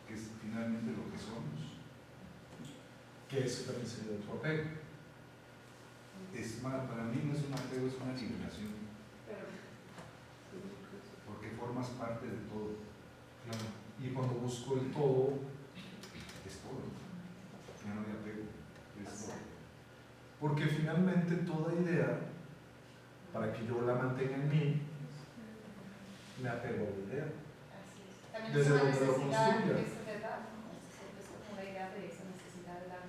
que es finalmente lo que somos. Que eso también sería otro apego. Es más, para mí no es un apego, es una liberación, porque formas parte de todo. Claro. Y cuando busco el todo, Es todo. Ya no hay apego, es todo. porque finalmente toda idea, para que yo la mantenga en mí, me apego a la idea. Así es. También Desde es una donde lo necesidad, construya. es verdad, ¿no? Es como la idea de esa necesidad de dar.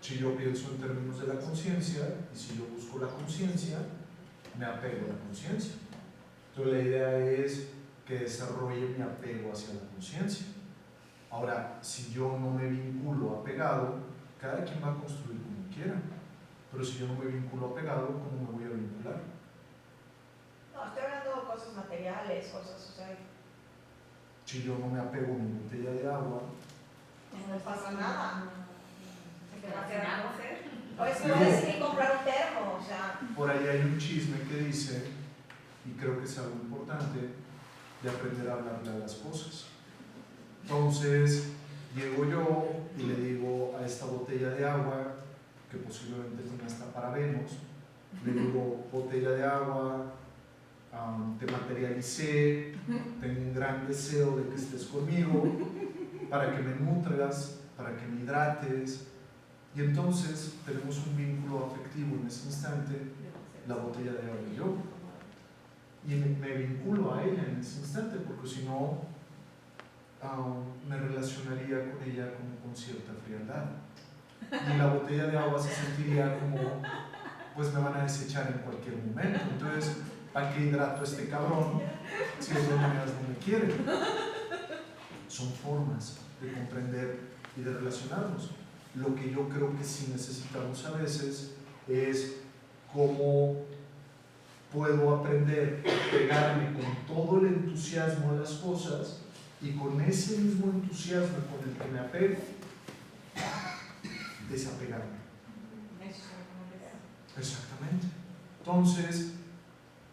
Si yo pienso en términos de la conciencia, y si yo busco la conciencia, me apego a la conciencia. Entonces la idea es que desarrolle mi apego hacia la conciencia. Ahora, si yo no me vinculo apegado, cada quien va a construir como quiera. Pero si yo no me vinculo apegado, ¿cómo me voy a vincular? No, estoy hablando de cosas materiales, cosas, o sea, Si yo no me apego a mi botella de agua, no pasa nada. Se queda sin agua. O es que voy a decidir comprar un termo, o sea. por ahí hay un chisme que dice, y creo que es algo importante, de aprender a hablarle a las cosas. Entonces, llego yo y le digo a esta botella de agua, que posiblemente tiene hasta parabenos, le digo: botella de agua, te materialicé, tengo un gran deseo de que estés conmigo, para que me nutras, para que me hidrates. Y entonces tenemos un vínculo afectivo en ese instante, la botella de agua y yo. Y me vinculo a ella en ese instante, porque si no, me relacionaría con ella como con cierta frialdad. Y la botella de agua se sentiría como, pues me van a desechar en cualquier momento. Entonces, ¿para qué hidrato a este cabrón si de todas maneras no me quiere? Son formas de comprender y de relacionarnos. Lo que yo creo que sí necesitamos a veces es cómo puedo aprender a pegarme con todo el entusiasmo a las cosas, y con ese mismo entusiasmo con el que me apego, desapegarme. Exactamente. Entonces,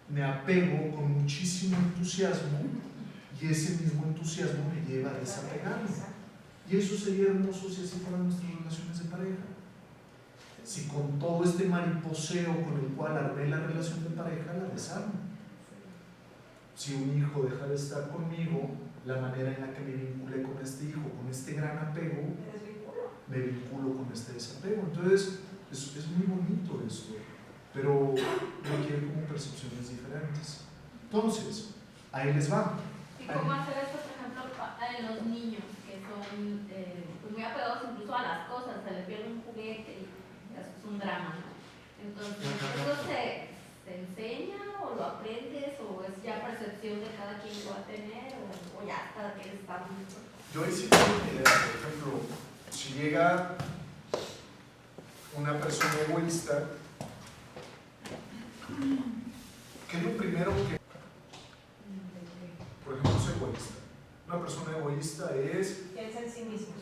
me apego con muchísimo entusiasmo, y ese mismo entusiasmo me lleva a desapegarme. Y eso sería hermoso si así fueran nuestras relaciones de pareja. Si con todo este mariposeo con el cual armé la relación de pareja, la desarmo. Si un hijo deja de estar conmigo, la manera en la que me vinculé con este hijo, con este gran apego, me vinculo con este desapego. Entonces, es muy bonito esto, pero requiere como percepciones diferentes. Entonces, ahí les va. ¿Y cómo hacer esto, por ejemplo, en los niños, que son pues muy apegados incluso a las cosas? Se les pierde un juguete y eso es un drama, ¿no? Entonces, ¿eso se enseña o lo aprendes, o es ya percepción de cada quien lo va a tener, o ya cada quien está listo? Yo ahí sí tengo una idea. Por ejemplo, si llega una persona egoísta, ¿qué es lo primero que... Por ejemplo, es egoísta. Una persona egoísta es: Piensa en sí mismo.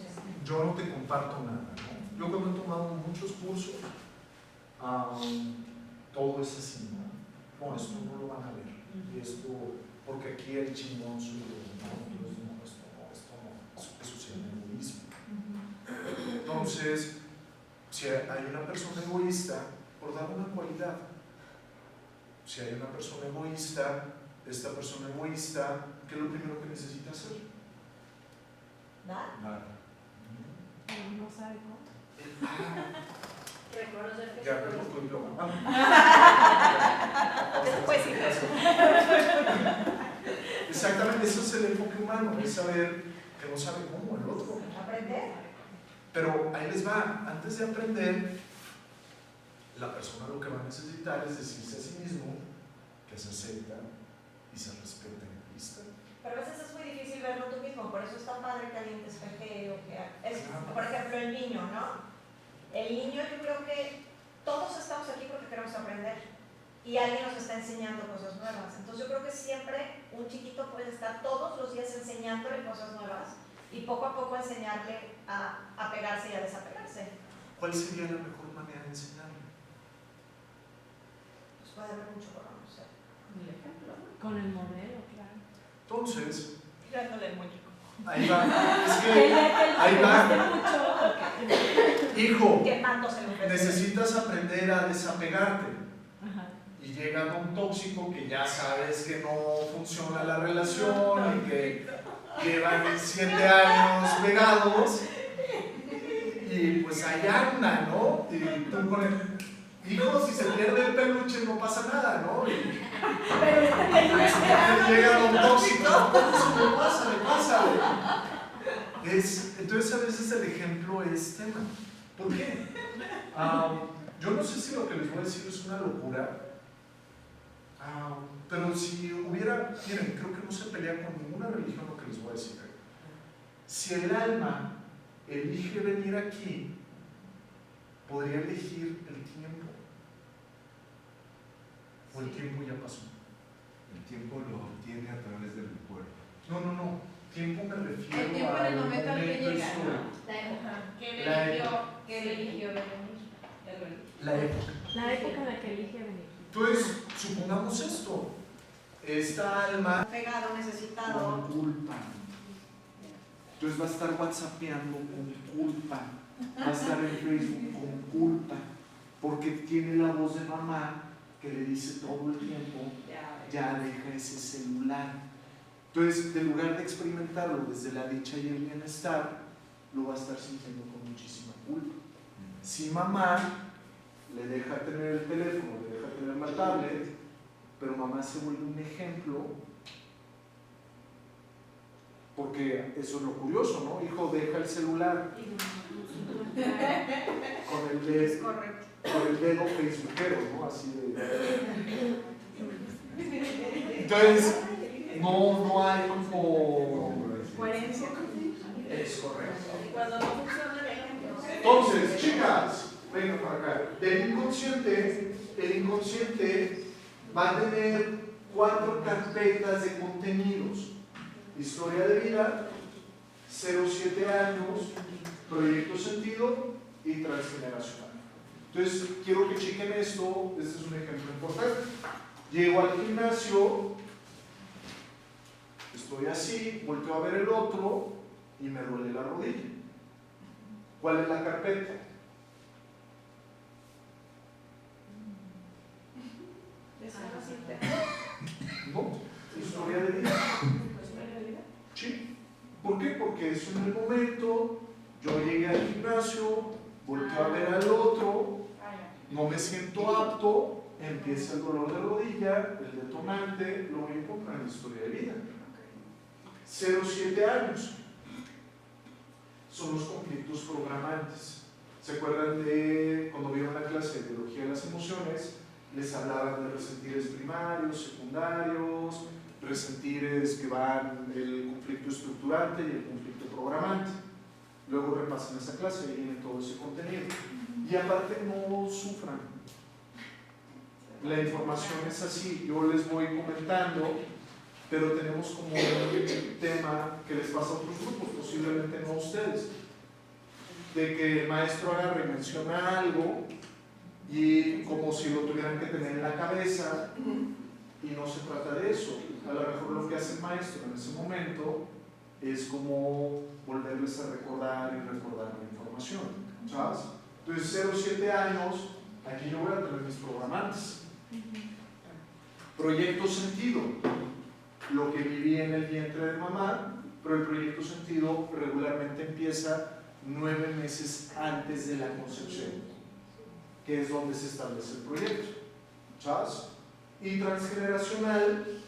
yo no te comparto nada, ¿no? Yo cuando he tomado muchos cursos, todo es así, ¿no? No, esto no lo van a ver. qué chingón soy yo, no, entonces no, esto no, eso se llama egoísmo. Entonces, si hay una persona egoísta, por dar una cualidad, si hay una persona egoísta, esta persona egoísta, ¿qué es lo primero que necesita hacer? ¿Dar? Nada. No sabe cómo. Reconocer que Ya, se pero puede. Después sí. Exactamente, eso es el enfoque humano, es saber que no sabe cómo el otro. Aprender. Pero ahí les va, antes de aprender, la persona lo que va a necesitar es decirse a sí mismo que se acepta y se respeta en Cristo. Pero a veces es muy difícil verlo tú mismo, por eso es tan padre que alguien te espejee o que es, Claro. por ejemplo, el niño, ¿no? El niño, yo creo que todos estamos aquí porque queremos aprender y alguien nos está enseñando cosas nuevas. Entonces yo creo que siempre un chiquito puede estar todos los días enseñándole cosas nuevas y poco a poco enseñarle a pegarse y a desapegarse. ¿Cuál sería la mejor manera de enseñarle? Pues puede haber mucho por no sé. Con el ejemplo, ¿no? Con el modelo, claro. Entonces, Tirándole el muñeco. ahí va, es que ahí va, hijo, Quemándose un necesitas aprender a desapegarte. Ajá. Y llega un tóxico que ya sabes que no funciona la relación y que llevan 7 años pegados y pues ahí anda, ¿no? Y tú con el hijo, si se pierde el peluche no pasa nada, ¿no? Y llega un tóxico, me pasa. Entonces a veces el ejemplo es tema. ¿Por qué? Yo no sé si lo que les voy a decir es una locura. Pero si hubiera, miren, creo que no se pelea con ninguna religión lo que les voy a decir. Si el alma elige venir aquí, podría elegir el tiempo. O el tiempo ya pasó. El tiempo lo obtiene a través del cuerpo. No. Tiempo me refiero El tiempo en el al momento al que llega, histórico. La época. Que él eligió venir. La época. La época en la que elige venir. Entonces, supongamos esto. Esta alma Pegado, necesitado. con culpa. Entonces va a estar whatsappeando con culpa. Va a estar en Facebook con culpa. Porque tiene la voz de mamá que le dice todo el tiempo, ya deja ese celular. Entonces, en lugar de experimentarlo desde la dicha y el bienestar, lo va a estar sintiendo con muchísima culpa. Si mamá le deja tener el teléfono, le deja tener la tablet, pero mamá se vuelve un ejemplo, porque eso es lo curioso, ¿no? Hijo, deja el celular con el dedo facebookero, ¿no? Así de... Entonces, no hay como... Coherencia. Es correcto. Cuando no funciona el ejemplo. Entonces, chicas, vengan para acá. El inconsciente va a tener 4 carpetas de contenidos. Historia de vida, 0-7 años, proyecto sentido y transgeneracional. Entonces, quiero que chequen esto. Este es un ejemplo importante. Llego al gimnasio, estoy así, volteo a ver el otro y me duele la rodilla. ¿Cuál es la carpeta? No, historia de vida. Sí. ¿Por qué? Porque eso en el momento, yo llegué al gimnasio, volteo a ver al otro, no me siento apto, empieza el dolor de rodilla, el detonante, lo voy a encontrar en la historia de vida. 0-7 años son los conflictos programantes. ¿Se acuerdan de cuando vieron la clase de biología de las emociones? Les hablaban de resentires primarios, secundarios, resentires que van el conflicto estructurante y el conflicto programante. Luego repasan esa clase y viene todo ese contenido. Y aparte no sufran. La información es así, yo les voy comentando, pero tenemos como un tema que les pasa a otros grupos, posiblemente no a ustedes, de que el maestro agarre y menciona algo y como si lo tuvieran que tener en la cabeza Y no se trata de eso. A lo mejor lo que hace el maestro en ese momento es como volverles a recordar y recordar la información, ¿sabes? Entonces, 0 a 7 años, aquí yo voy a tener mis programantes. Proyecto sentido, lo que viví en el vientre de mamá, pero el proyecto sentido regularmente empieza 9 meses antes de la concepción, que es donde se establece el proyecto, ¿sabes? Y transgeneracional,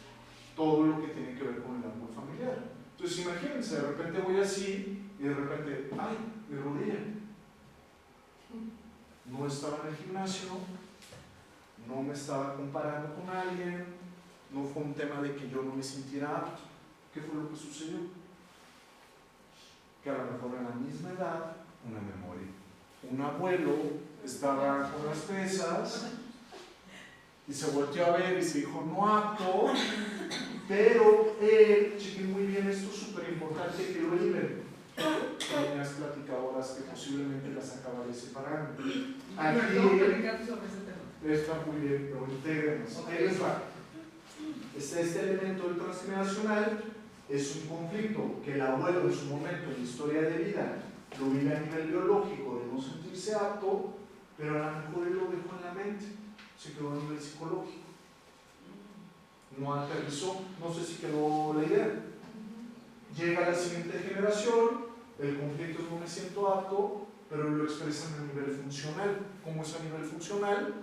todo lo que tiene que ver con el árbol familiar. Entonces imagínense, de repente voy así y de repente, ¡ay, mi rodilla! No estaba en el gimnasio, no me estaba comparando con alguien, no fue un tema de que yo no me sintiera apto. ¿Qué fue lo que sucedió? Que a lo mejor en la misma edad, Una memoria. un abuelo estaba con las pesas y se volteó a ver y se dijo no apto, pero él, chequen muy bien, esto es súper importante que lo viven. Niñas platicadoras que posiblemente las acabaré separando. Aquí ¿Cómo platicaste sobre ese tema? está muy bien, pero integrenos. Ahí les va. Este elemento del transgeneracional es un conflicto que el abuelo en su momento en la historia de vida lo vive a nivel biológico de no sentirse apto, pero a lo mejor él lo dejó en la mente, se quedó a nivel psicológico, no aterrizó, no sé si quedó la idea. Llega la siguiente generación, el conflicto es no me siento apto, pero lo expresan a nivel funcional. ¿Cómo es a nivel funcional?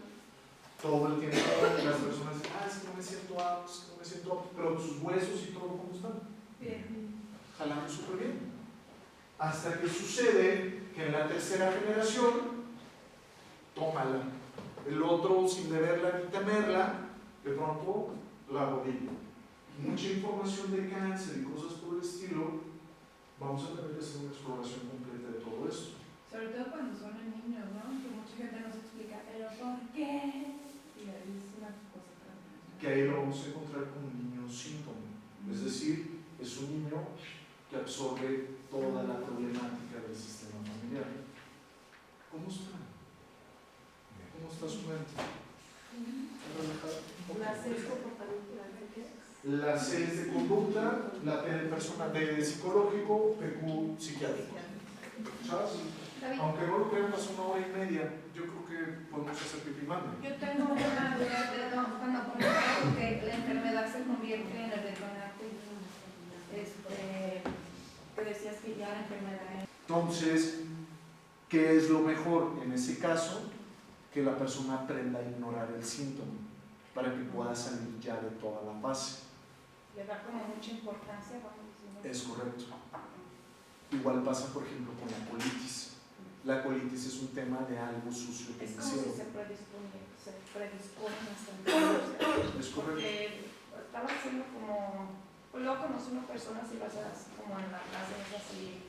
Todo el tiempo las personas dicen, es que no me siento apto, es que no me siento apto, pero sus huesos y todo, ¿cómo están? Bien. Jalando súper bien. Hasta que sucede que en la tercera generación, tómala. El otro, sin deberla ni temerla, de pronto la rodilla. Mucha información de cáncer y cosas por el estilo, vamos a tener que hacer una exploración completa de todo esto. Sobre todo cuando son niños, ¿no? Que mucha gente nos explica, ¿pero por qué? Y es una cosa transnacional. Que ahí lo vamos a encontrar con un niño síntoma. Es decir, es un niño que absorbe toda la problemática del sistema familiar. ¿Cómo está? ¿Cómo está su mente? ¿Está relajada? La C es de conducta, la P de persona, D de psicológico, PQ psiquiátrico. ¿Sabes? Aunque no lo crean, pasó 1 hora y media. Yo creo que podemos hacer pipí manda. Yo tengo una duda de cuando por ejemplo que la enfermedad se convierte en el detonante. Que decías que ya la enfermedad. Entonces, ¿qué es lo mejor en ese caso? Que la persona aprenda a ignorar el síntoma para que pueda salir ya de toda la fase. Le da como mucha importancia, vamos diciendo. Es correcto. Igual pasa, por ejemplo, con la colitis. La colitis es un tema de algo sucio que Es como si hicieron. se predispone bastante. Es correcto. Porque estaba haciendo como, pues luego conocí una persona si vas como en la clase es así,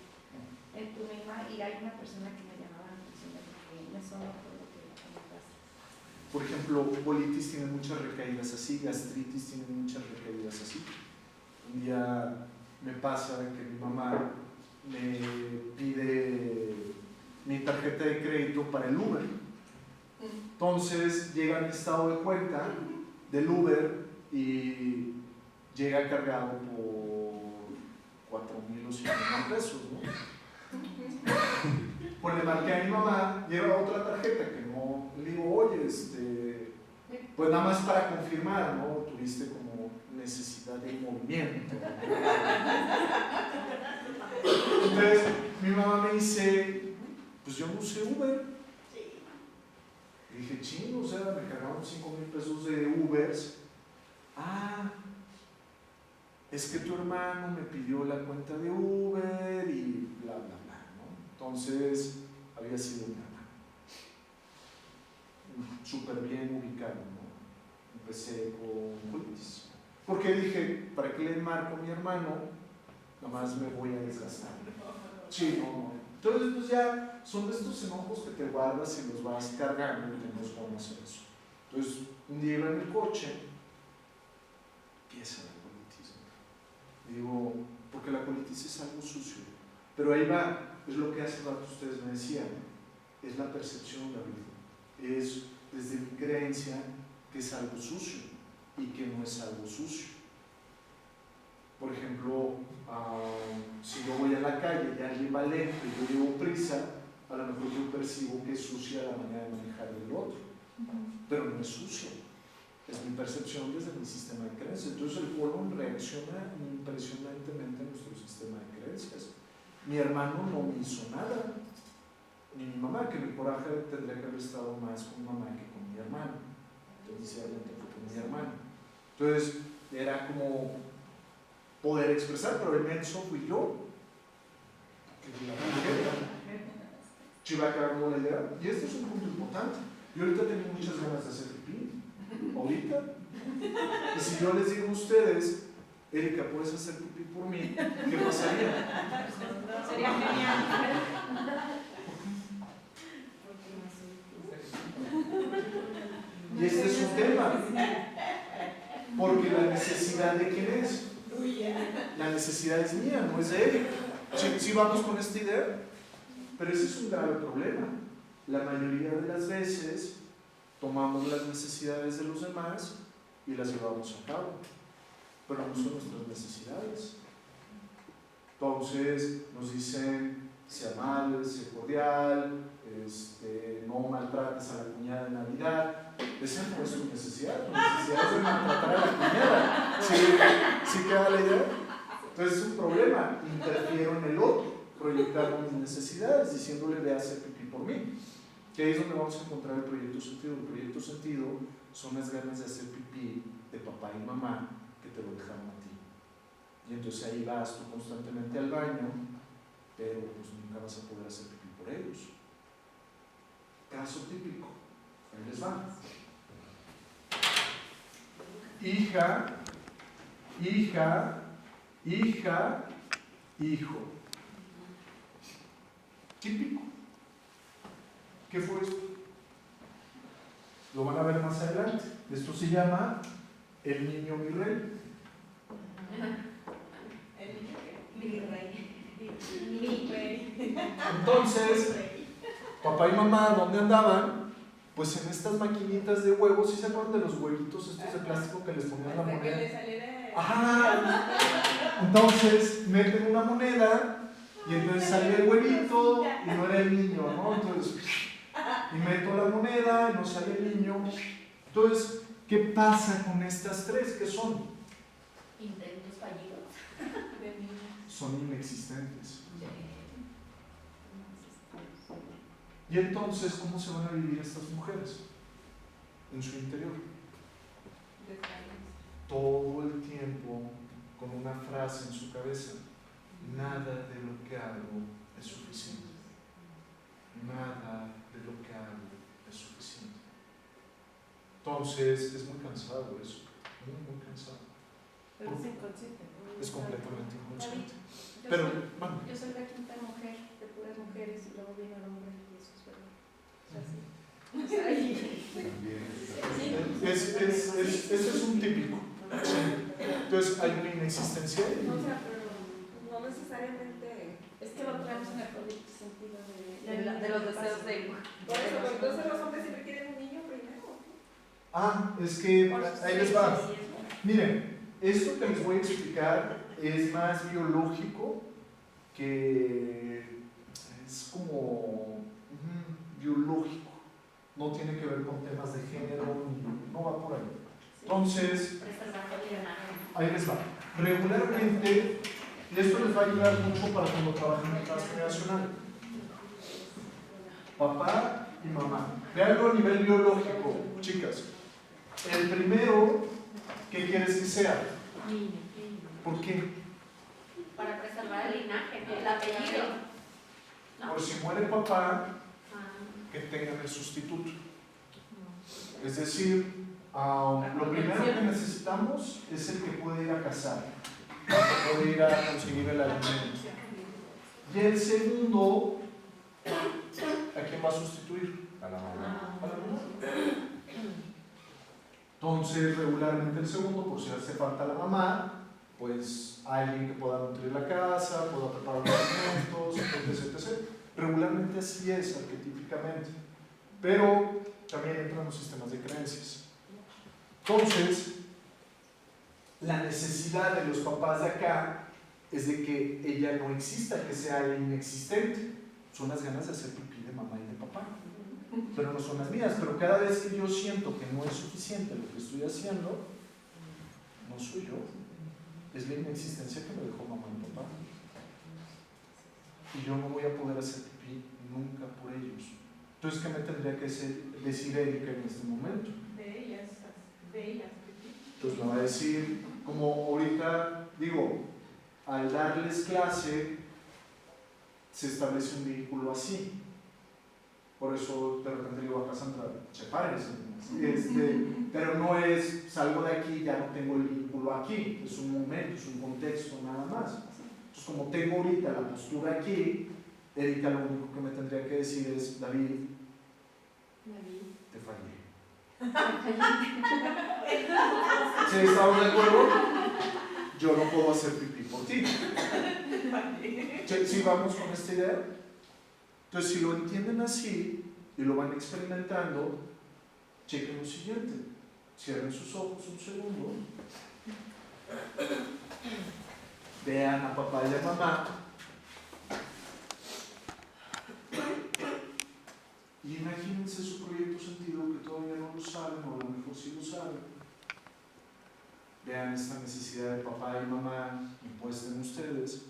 en tu misma, y hay una persona que me llamaba la atención de que me sonó por lo que comentaste. Por ejemplo, colitis tiene muchas recaídas así, gastritis tiene muchas recaídas así. Un día me pasa que mi mamá me pide mi tarjeta de crédito para el Uber. Entonces llega mi estado de cuenta del Uber y llega cargado por 4,000 o 5,000 pesos, ¿no? Pues le marqué a mi mamá, lleva otra tarjeta que no, le digo, oye, pues nada más para confirmar, ¿no? Tuviste como necesidad de movimiento. Entonces, mi mamá me dice, pues yo no usé Uber. Y dije, chingo, o sea, me cargaron 5,000 pesos de Ubers. Es que tu hermano me pidió la cuenta de Uber y bla, bla, bla, ¿no? Entonces, había sido mi hermano. Súper bien ubicado, ¿no? Empecé con colitis. Porque dije, ¿para qué le marco a mi hermano? Nada más me voy a desgastar. Sí, no. Entonces, pues ya son de estos enojos que te guardas y los vas cargando y tenemos cómo hacer eso. Entonces, un día iba en el coche, empieza la colitis. Digo, porque la colitis es algo sucio. Pero ahí va, es lo que hace rato ustedes me decían, es la percepción de la vida. Es desde mi creencia que es algo sucio. y que no es algo sucio. Por ejemplo, si yo voy a la calle y alguien va lento y yo llevo prisa, a lo mejor yo percibo que es sucia la manera de manejar del otro, pero no es sucio. Es mi percepción desde mi sistema de creencias. Entonces el colon reacciona impresionantemente a nuestro sistema de creencias. Mi hermano no me hizo nada, ni mi mamá, que mi coraje tendría que haber estado más con mi mamá que con mi hermano. Inicialmente fue con mi hermano. Entonces era como poder expresar, pero el menso fui yo. Chivaca no la idea. Y este es un punto importante. Yo ahorita tengo muchas ganas de hacer pipí. Ahorita. Y si yo les digo a ustedes, Erika, ¿puedes hacer pipí por mí? ¿Qué pasaría? Sería genial. Y este es un tema. Porque la necesidad de quién es. La necesidad es mía, no es de Erika. ¿Sí vamos con esta idea? Pero ese es un grave problema. La mayoría de las veces tomamos las necesidades de los demás y las llevamos a cabo, pero no son nuestras necesidades. Entonces nos dicen, sea amable, sea cordial, no maltrates a la cuñada de Navidad. Esa no es tu necesidad. Tu necesidad es de maltratar a la cuñada. ¿Sí queda la idea? Entonces es un problema. Interfiero en el otro, proyectando mis necesidades, diciéndole ve a hacer pipí por mí. Que ahí es donde vamos a encontrar el proyecto sentido. El proyecto sentido son las ganas de hacer pipí de papá y mamá que te lo dejaron a ti. Y entonces ahí vas tú constantemente al baño, pero pues nunca vas a poder hacer pipí por ellos. Caso típico. Ahí les va. Hija, hijo. Típico. ¿Qué fue esto? Lo van a ver más adelante. Esto se llama el niño mi rey. Mi rey. Entonces, papá y mamá, ¿dónde andaban? Pues en estas maquinitas de huevos. ¿Sí se acuerdan de los huevitos estos de plástico que les ponían la moneda? Ajá. Entonces meten una moneda y entonces sale el huevito y no era el niño, ¿no? Entonces, y meto la moneda y no sale el niño. Entonces, ¿qué pasa con estas tres? ¿Qué son? Intentos fallidos. Son inexistentes. Y entonces, ¿cómo se van a vivir estas mujeres? En su interior. Todo el tiempo con una frase en su cabeza: nada de lo que hago es suficiente. Nada de lo que hago es suficiente. Entonces, es muy cansado eso. Muy cansado. Pero es inconsciente. Es completamente inconsciente. Yo Pero, soy, bueno, yo soy la quinta mujer de puras mujeres y luego viene el hombre y eso es verdad. O sea, sí. ese es un típico. Entonces hay una inexistencia. O sea, pero no necesariamente. Es que lo traemos en el proyecto sentido De los deseos de igual. Por eso, porque entonces los hombres siempre quieren un niño primero. Es que ahí les va. Miren, esto que les voy a explicar es más biológico, que es como biológico. No tiene que ver con temas de género, no va por ahí. Entonces, ahí les va. Regularmente, y esto les va a ayudar mucho para cuando trabajen en transgeneracional. Papá y mamá. Veanlo a nivel biológico, chicas. El primero, ¿qué quieres que sea? ¿Por qué? Para preservar el linaje, el apellido. ¿No? Por si muere papá, que tengan el sustituto. Es decir, lo primero que necesitamos es el que puede ir a cazar, el que puede ir a conseguir el alimento. Y el segundo, ¿a quién va a sustituir? A la mamá. A la mamá. Entonces, regularmente el segundo, por si hace falta la mamá, pues alguien que pueda nutrir la casa, pueda preparar los alimentos, etc. Regularmente así es, arquetípicamente. Pero también entran los sistemas de creencias. Entonces, la necesidad de los papás de acá es de que ella no exista, que sea inexistente. Son las ganas de hacer pipí de mamá y de papá, pero no son las mías. Pero cada vez que yo siento que no es suficiente lo que estoy haciendo, no soy yo, es la inexistencia que me dejó mamá y papá. Y yo no voy a poder hacer pipí nunca por ellos. Entonces, ¿qué me tendría que decir Erika en este momento? De ellas. Entonces me va a decir, como ahorita digo, al darles clase se establece un vínculo así. Por eso de repente le digo a Cassandra, sepárense. Pero no es, salgo de aquí, ya no tengo el vínculo aquí. Es un momento, es un contexto nada más. Entonces, como tengo ahorita la postura aquí, Erika lo único que me tendría que decir es, David, te fallé. ¿Sí estamos de acuerdo? Yo no puedo hacer pipí por ti. ¿Sí vamos con esta idea? Entonces, si lo entienden así y lo van experimentando, chequen lo siguiente. Cierren sus ojos un segundo. Vean a papá y a mamá. Y imagínense su proyecto sentido que todavía no lo saben, o a lo mejor sí lo saben. Vean esta necesidad de papá y mamá impuesta en ustedes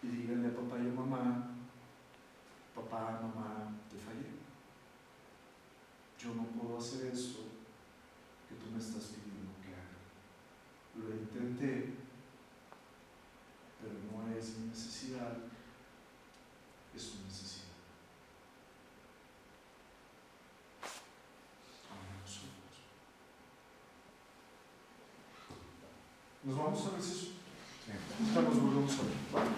y díganle a papá y a mamá, papá, mamá, te fallé. Yo no puedo hacer esto que tú me estás pidiendo que haga. Lo intenté, pero no es mi necesidad, es tu necesidad. Nos vamos a receso. Nos volvemos a ver. ¿Vale?